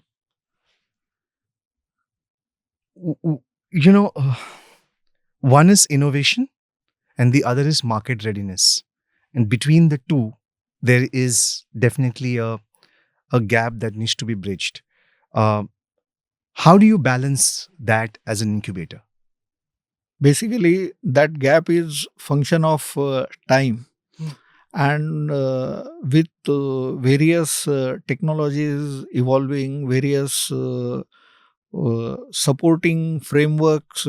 w- w- you know, one is innovation and the other is market readiness. And between the two, there is definitely a gap that needs to be bridged. Uh, how do you balance that as an incubator? Basically, that gap is function of time. And with various technologies evolving, various supporting frameworks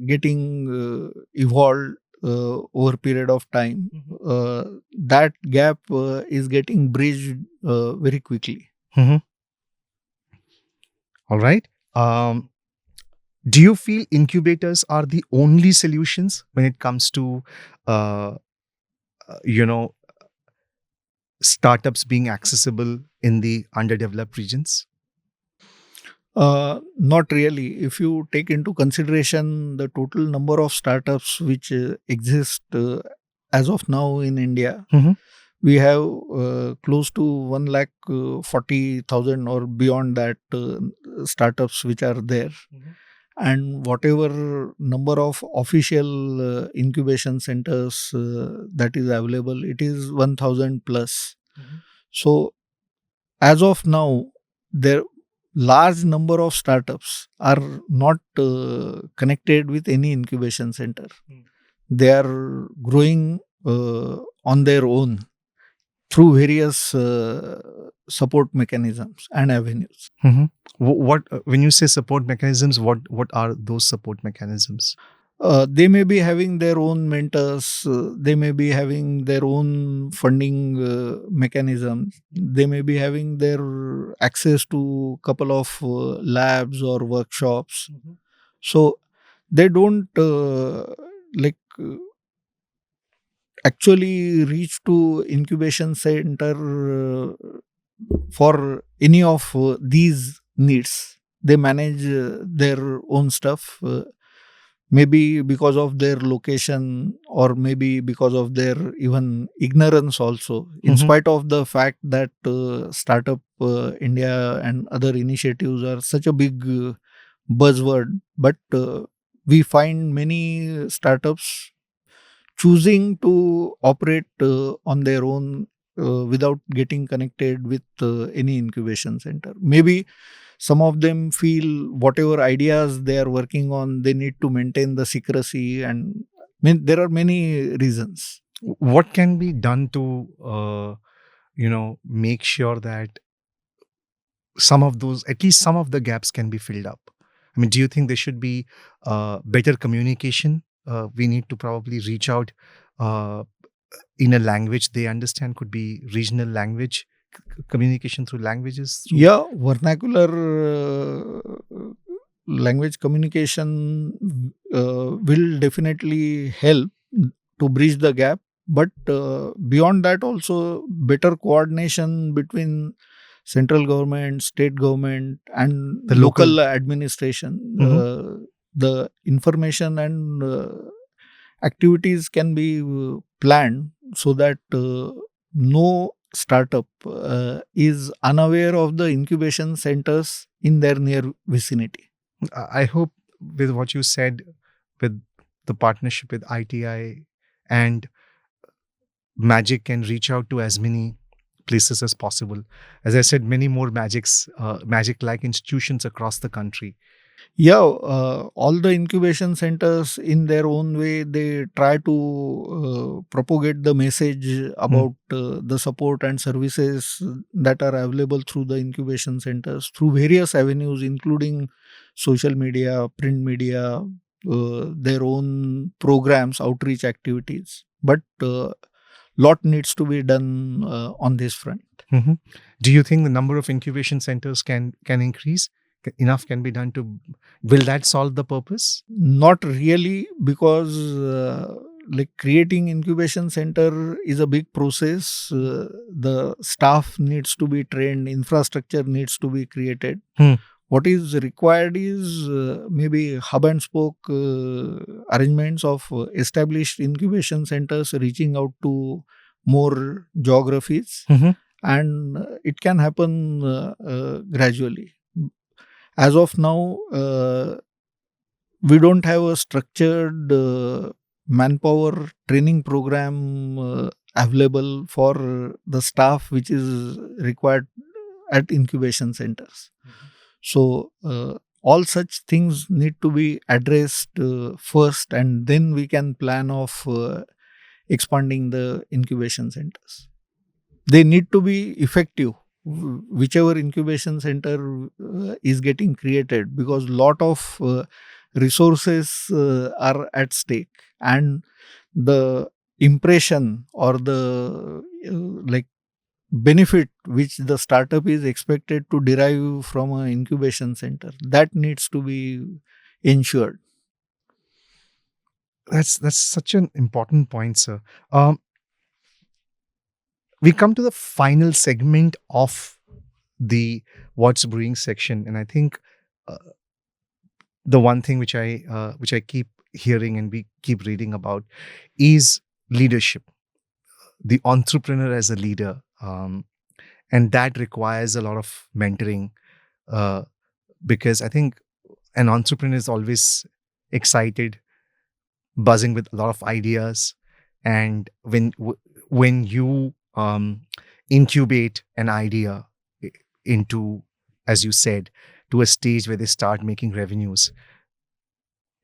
getting evolved over a period of time, that gap is getting bridged very quickly. Mhm. All right. Do you feel incubators are the only solutions when it comes to, uh, you know, startups being accessible in the underdeveloped regions? Not really. If you take into consideration the total number of startups which exist as of now in India, Mhm. we have close to 1 lakh 40,000 or beyond that startups which are there. and whatever number of official incubation centers that is available, it is 1000 plus. So as of now, there large number of startups are not connected with any incubation center. They are growing on their own through various support mechanisms and avenues. Mhm. What when you say support mechanisms, what are those support mechanisms? They may be having their own mentors, they may be having their own funding mechanisms, they may be having their access to couple of labs or workshops. So they don't like actually reach to incubation center for any of these needs. They manage their own stuff, maybe because of their location or maybe because of their even ignorance also, in Mhm. spite of the fact that startup India and other initiatives are such a big buzzword. But we find many startups choosing to operate on their own without getting connected with any incubation center. Maybe some of them feel whatever ideas they are working on, they need to maintain the secrecy, and there are many reasons. What can be done to make sure that some of those, at least some of the gaps, can be filled up? I mean, do you think there should be better communication? We need to probably reach out uh, in a language they understand. Could be regional language, communication through languages. Through Yeah, vernacular language communication will definitely help to bridge the gap. But beyond that, also better coordination between central government, state government, and the local. local administration. Mhm. The information and activities can be planned so that no startup is unaware of the incubation centers in their near vicinity. I hope with what you said, with the partnership with ITI and Magic, can reach out to as many places as possible. As I said, many more Magic-like institutions across the country. Yeah, all the incubation centers in their own way, they try to propagate the message Hmm. about the support and services that are available through the incubation centers through various avenues, including social media, print media, their own programs, outreach activities. But lot needs to be done on this front. Hmm. Do you think the number of incubation centers can increase? Enough can be done to. Will that solve the purpose? Not really, because like creating incubation center is a big process. The staff needs to be trained, infrastructure needs to be created. Hmm. What is required is maybe hub and spoke arrangements of established incubation centers reaching out to more geographies, Mhm. and it can happen gradually. As of now, we don't have a structured manpower training program available for the staff which is required at incubation centers. So all such things need to be addressed first, and then we can plan of expanding the incubation centers. They need to be effective, whichever incubation center is getting created, because lot of resources are at stake, and the impression or the like benefit which the startup is expected to derive from an incubation center, that needs to be ensured. That's such an important point, sir. Um, we come to the final segment of the what's brewing section, and I think uh, the one thing which I keep hearing and we keep reading about is leadership, the entrepreneur as a leader, and that requires a lot of mentoring, uh, because I think an entrepreneur is always excited, buzzing with a lot of ideas. And when you incubate an idea into, as you said, to a stage where they start making revenues,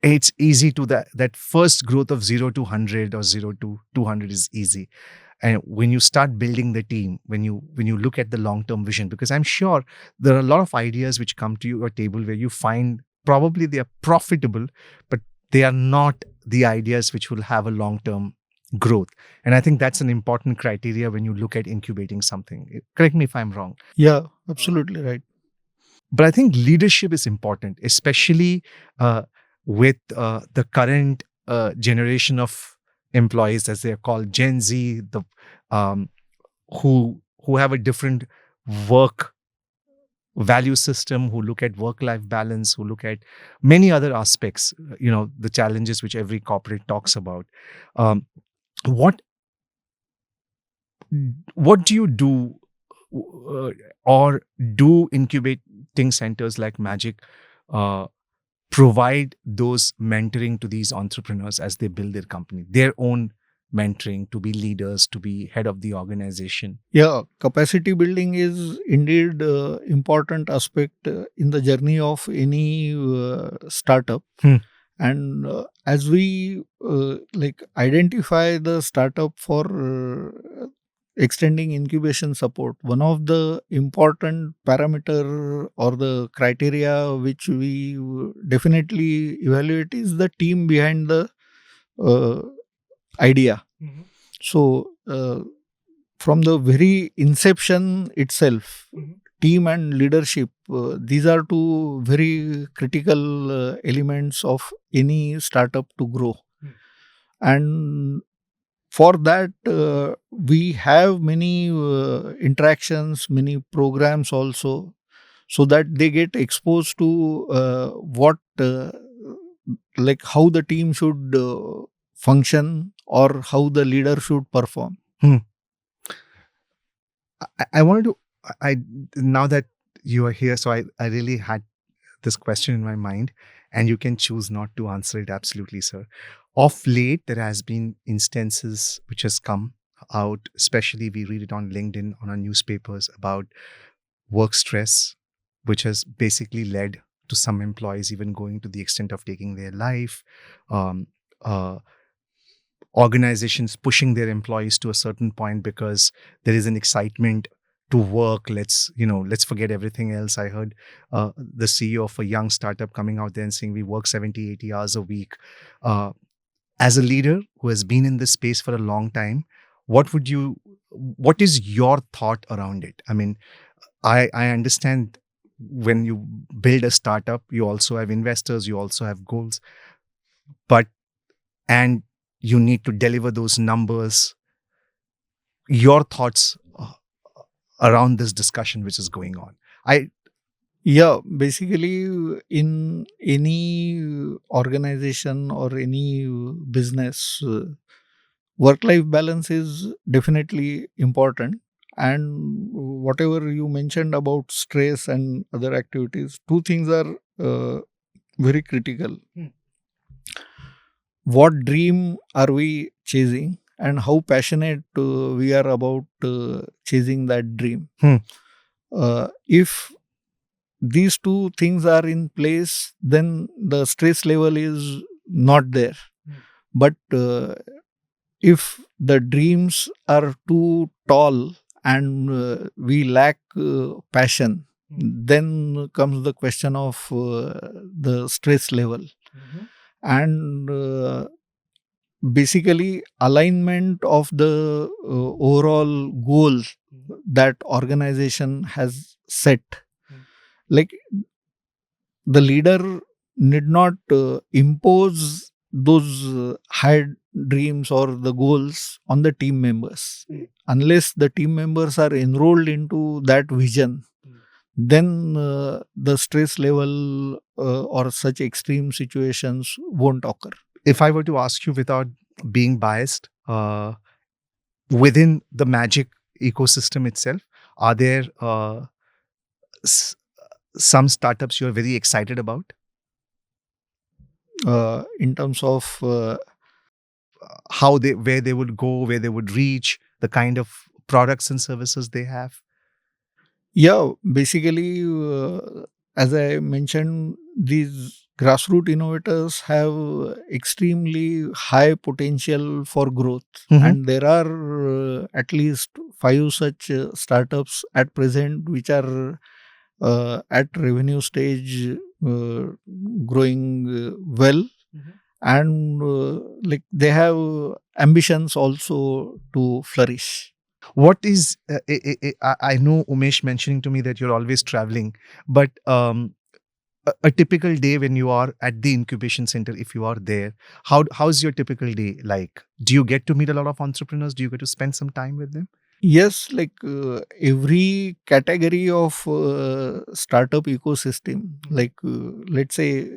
it's easy to that first growth of 0 to 100 or 0 to 200 is easy. And when you start building the team, when you look at the long term vision, because I'm sure there are a lot of ideas which come to your table where you find probably they are profitable, but they are not the ideas which will have a long term growth. And I think that's an important criteria when you look at incubating something. Correct me if I'm wrong. Yeah, absolutely right. But I think leadership is important, especially with the current generation of employees, as they are called, Gen Z, the um, who have a different work value system, who look at work-life balance, who look at many other aspects. The challenges which every corporate talks about. Um, what what do you do, or do incubating centers like Magic uh, provide those mentoring to these entrepreneurs as they build their company, their own mentoring to be leaders, to be head of the organization? Yeah, capacity building is indeed important aspect in the journey of any startup. Hmm. And as we identify the startup for extending incubation support, one of the important parameter or the criteria which we definitely evaluate is the team behind the uh, idea. So from the very inception itself, team and leadership, these are two very critical elements of any startup to grow. And for that, we have many interactions, many programs also, so that they get exposed to what how the team should function, or how the leader should perform. I wanted to, I now that you are here, so I really had this question in my mind, and you can choose not to answer it. Absolutely, sir. Of late, there has been instances which has come out, especially we read it on LinkedIn, on our newspapers, about work stress, which has basically led to some employees even going to the extent of taking their life. Um, uh, Organizations pushing their employees to a certain point because there is an excitement to work. Let's forget everything else. I heard the CEO of a young startup coming out there and saying we work 70, 80 hours a week. As a leader who has been in this space for a long time, what is your thought around it? I mean, I understand when you build a startup, you also have investors, you also have goals, and you need to deliver those numbers. Your thoughts around this discussion which is going on? Yeah, basically, in any organization or any business, work-life balance is definitely important. And whatever you mentioned about stress and other activities, two things are very critical. What dream are we chasing, and how passionate we are about chasing that dream? If these two things are in place, then the stress level is not there. But if the dreams are too tall and we lack passion, then comes the question of the stress level. And basically, alignment of the overall goal that organization has set. Like, the leader need not impose those high dreams or the goals on the team members. Unless the team members are enrolled into that vision, then the stress level or such extreme situations won't occur. If I were to ask you without being biased, within the Magic ecosystem itself, are there s- some startups you're very excited about? in terms of where they would go, where they would reach, the kind of products and services they have? yeah, basically, as I mentioned, these grassroots innovators have extremely high potential for growth, Mhm. and there are at least five such startups at present which are at revenue stage, growing well, and like they have ambitions also to flourish. What is I know Umesh mentioning to me that you're always traveling, but a typical day when you are at the incubation center, if you are there, how's your typical day like? Do you get to meet a lot of entrepreneurs? Do you get to spend some time with them? Yes, like every category of startup ecosystem, like let's say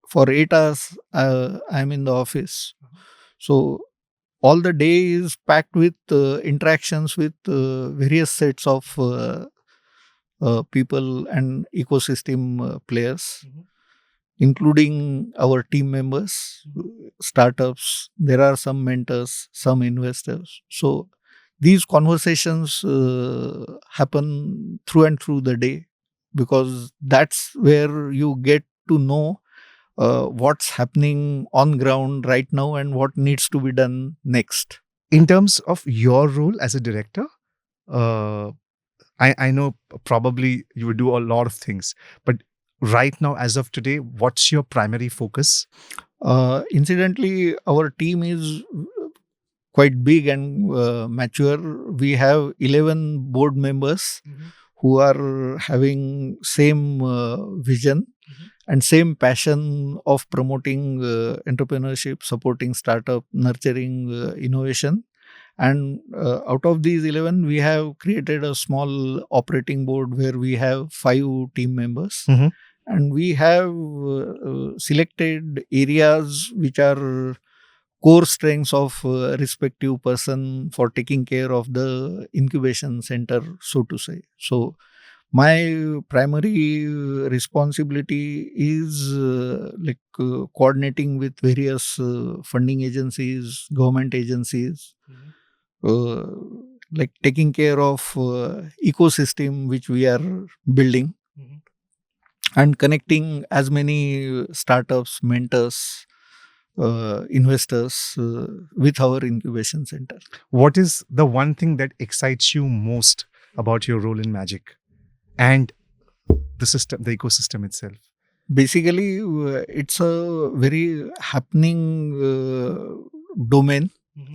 for 8 hours, I'm in the office. So all the day is packed with interactions with various sets of people and ecosystem players, including our team members, startups. There are some mentors, some investors. So these conversations happen through and through the day, because that's where you get to know what's happening on ground right now and what needs to be done next. In terms of your role as a director, uh, I know probably you would do a lot of things, but right now, as of today, what's your primary focus? Incidentally, our team is quite big and mature. We have 11 board members who are having same vision and same passion of promoting entrepreneurship, supporting startup, nurturing innovation. And out of these 11, we have created a small operating board where we have 5 team members. Mhm. And we have selected areas which are core strengths of respective person for taking care of the incubation center, so to say. So my primary responsibility is coordinating with various funding agencies, government agencies, uh, like taking care of ecosystem which we are building, and connecting as many startups, mentors, investors with our incubation center. What is the one thing that excites you most about your role in Magic and the system, the ecosystem itself? Basically, it's a very happening domain,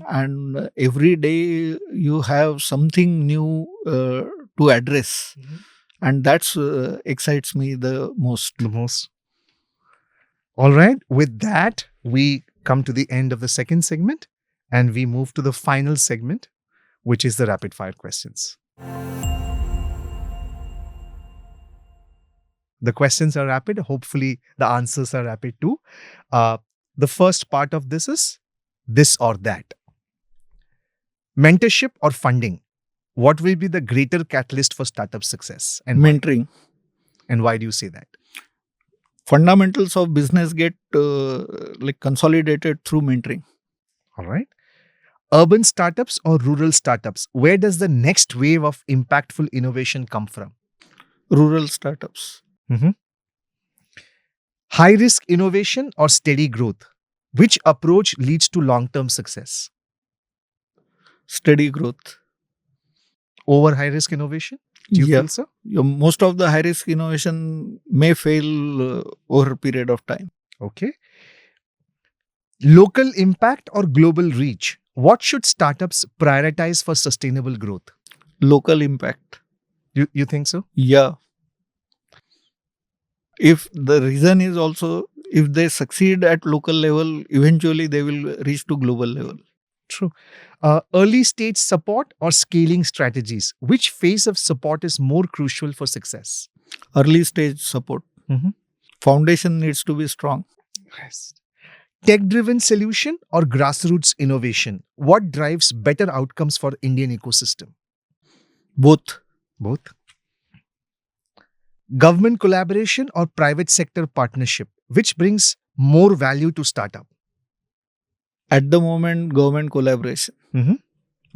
and every day you have something new to address, and that's excites me the most. The most. All right. With that, we come to the end of the second segment and we move to the final segment, which is the rapid fire questions. The questions are rapid. Hopefully, the answers are rapid too. Uh, the first part of this is this or that. Mentorship or funding? What will be the greater catalyst for startup success and why? Mentoring. And why do you say that? Fundamentals of business get consolidated through mentoring. All right. Urban startups or rural startups? Where does the next wave of impactful innovation come from? Rural startups. Mhm. High risk innovation or steady growth? Which approach leads to long term success? Steady growth. Over high risk innovation? Do you Yeah. feel so? Most of the high risk innovation may fail over a period of time. Okay. Local impact or global reach? What should startups prioritize for sustainable growth? Local impact. You think so? Yeah. If the reason is also, if they succeed at local level, eventually they will reach to global level. True. Early stage support or scaling strategies? Which phase of support is more crucial for success? Early stage support. Mhm. Foundation needs to be strong. Yes. Tech driven solution or grassroots innovation? What drives better outcomes for Indian ecosystem? Both. Both. Government collaboration or private sector partnership? Which brings more value to startup? At the moment, government collaboration, Mhm.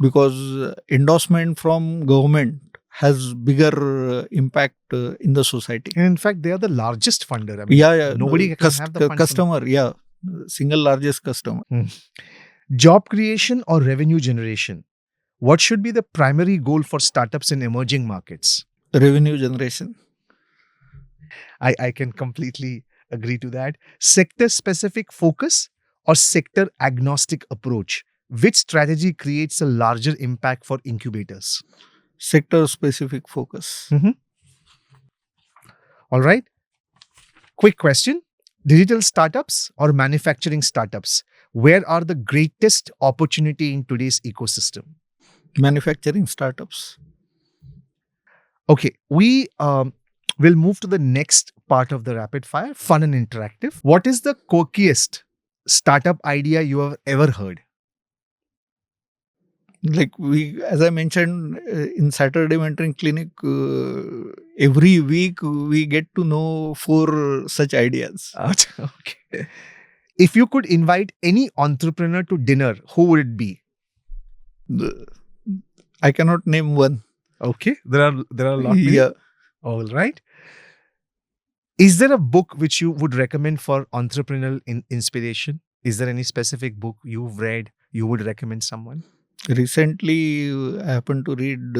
because endorsement from government has bigger impact in the society. And in fact, they are the largest funder. I mean, Yeah. nobody can have the funds. Customer, yeah, single largest customer. Job creation or revenue generation? What should be the primary goal for startups in emerging markets? Revenue generation. I can completely agree to that. Sector specific focus or sector agnostic approach? Which strategy creates a larger impact for incubators? Sector specific focus. All right. Quick question. Digital startups or manufacturing startups? Where are the greatest opportunity in today's ecosystem? Manufacturing startups. Okay, we will move to the next part of the rapid fire, fun and interactive. What is the quirkiest startup idea you have ever heard? Like as I mentioned in Saturday Mentoring Clinic, every week we get to know 4 such ideas. Okay. If you could invite any entrepreneur to dinner, who would it be? I cannot name one. Okay, there are a lot many. Yeah. All right. Is there a book which you would recommend for entrepreneurial inspiration? Is there any specific book you've read you would recommend someone? Recently, I happened to read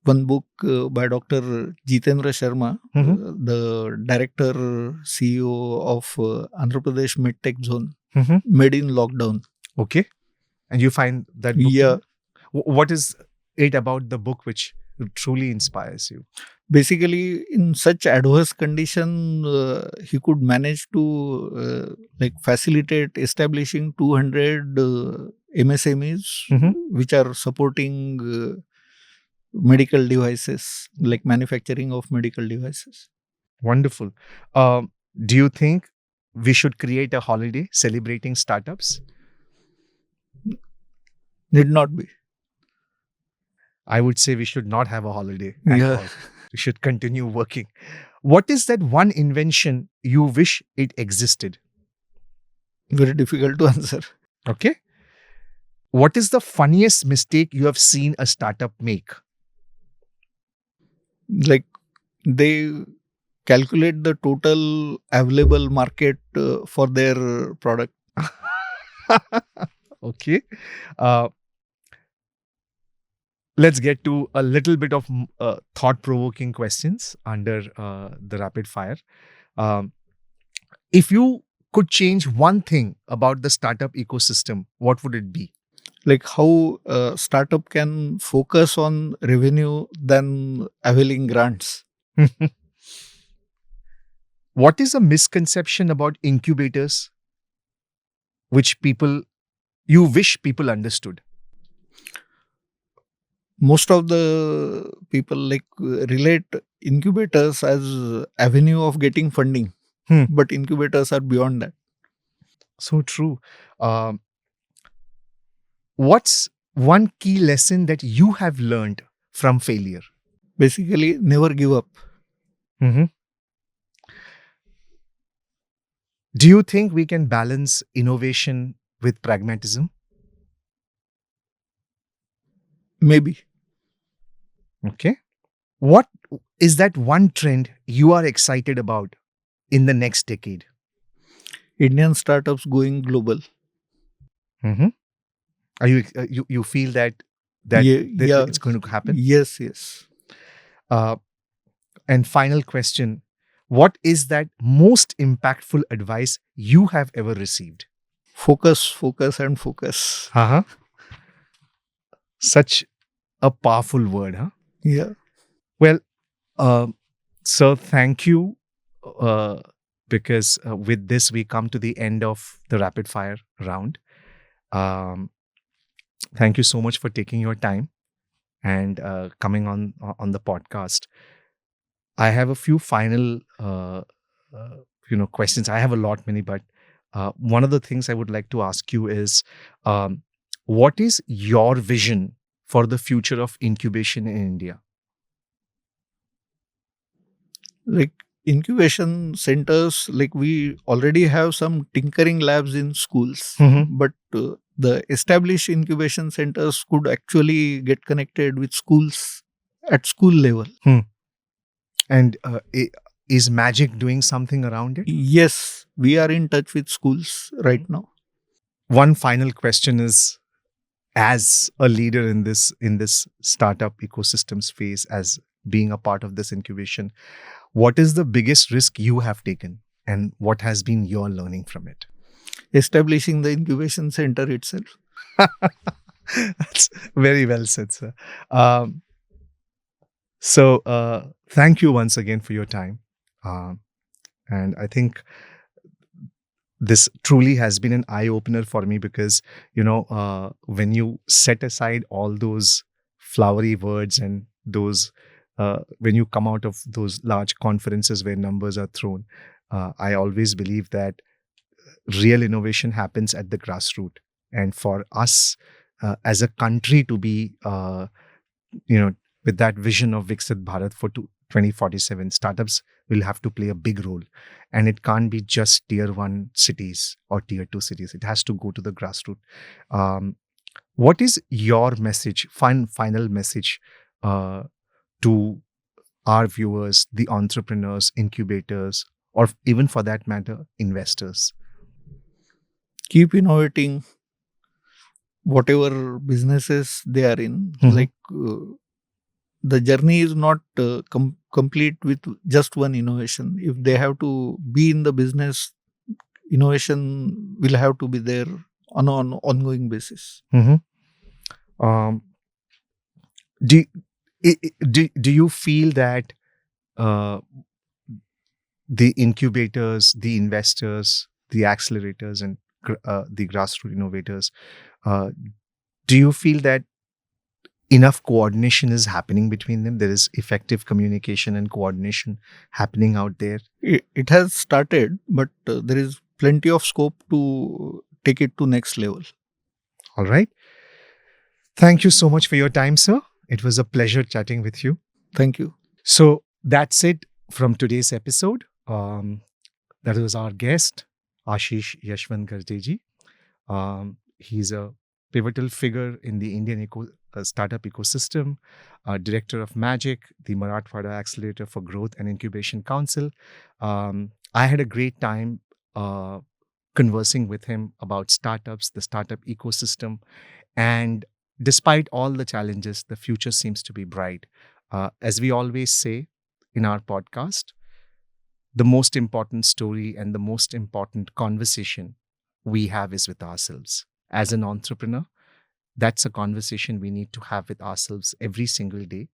one book by Dr. Jitendra Sharma, the director, CEO of Andhra Pradesh MedTech Zone, made in lockdown. Okay. And you find that book? Yeah. What is it about the book which truly inspires you? Basically, in such adverse condition, he could manage to facilitate establishing 200 MSMEs which are supporting medical devices, like manufacturing of medical devices. Wonderful. Do you think we should create a holiday celebrating startups? Need not be. I would say we should not have a holiday Yeah. at all. We should continue working. What is that one invention you wish it existed? Very difficult to answer. Okay. What is the funniest mistake you have seen a startup make? Like they calculate the total available market for their product. Okay. Let's get to a little bit of thought-provoking questions under the rapid fire. If you could change one thing about the startup ecosystem, what would it be? Like how a startup can focus on revenue than availing grants. What is a misconception about incubators which you wish people understood? Most of the people relate incubators as avenue of getting funding, but incubators are beyond that. So true. What's one key lesson that you have learned from failure? Basically, never give up. Do you think we can balance innovation with pragmatism? Maybe. Okay. What is that one trend you are excited about in the next decade? Indian startups going global. Are you feel that Yeah. it's going to happen? Yes. And final question, what is that most impactful advice you have ever received? Focus and focus. Such a powerful word, huh? Yeah. Well, sir, thank you. Because with this, we come to the end of the rapid fire round. Thank you so much for taking your time and coming on the podcast. I have a few final, questions. I have a lot many, but one of the things I would like to ask you is, what is your vision for the future of incubation in India? Like incubation centers, like we already have some tinkering labs in schools, but the established incubation centers could actually get connected with schools at school level. And is Magic doing something around it? Yes, we are in touch with schools right now. One final question is, as a leader in this startup ecosystem space, as being a part of this incubation, what is the biggest risk you have taken and what has been your learning from it? Establishing the incubation center itself. That's very well said, sir. So thank you once again for your time. And I think this truly has been an eye opener for me because, when you set aside all those flowery words and those, when you come out of those large conferences where numbers are thrown, I always believe that real innovation happens at the grassroots. And for us as a country to be, with that vision of Viksit Bharat for 2047, startups will have to play a big role. And it can't be just tier 1 cities or tier 2 cities. It has to go to the grassroots. What is your message, final message to our viewers, the entrepreneurs, incubators, or even for that matter, investors? Keep innovating whatever businesses they are in. Like the journey is not complete with just one innovation. If they have to be in the business, innovation will have to be there on an ongoing basis. Do you feel that the incubators, the investors, the accelerators, and the grassroots innovators, do you feel that enough coordination is happening between them? There is effective communication and coordination happening out there? It has started, but there is plenty of scope to take it to next level. All right. Thank you so much for your time, sir. It was a pleasure chatting with you. Thank you. So that's it from today's episode. That was our guest, Ashish Garde ji. He's a pivotal figure in the Indian startup ecosystem, director of Magic, the Marathwada Accelerator for Growth and Incubation Council. I had a great time conversing with him about startups, the startup ecosystem, and despite all the challenges, the future seems to be bright. As we always say in our podcast, the most important story and the most important conversation we have is with ourselves. As an entrepreneur, that's a conversation we need to have with ourselves every single day.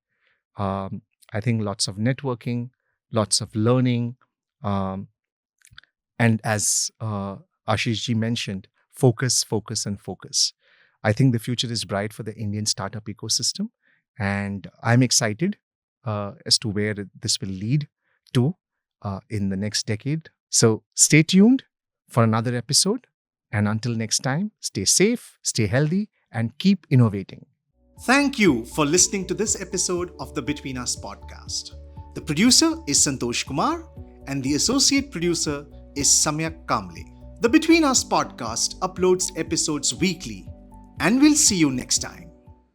I think lots of networking, lots of learning, and as Ashish ji mentioned, focus, focus, and focus. I think the future is bright for the Indian startup ecosystem, and I'm excited as to where this will lead to in the next decade. So stay tuned for another episode. And until next time, stay safe, stay healthy, and keep innovating. Thank you for listening to this episode of the Between Us podcast. The producer is Santosh Kumar, and the associate producer is Samyak Kamble. The Between Us podcast uploads episodes weekly, and we'll see you next time.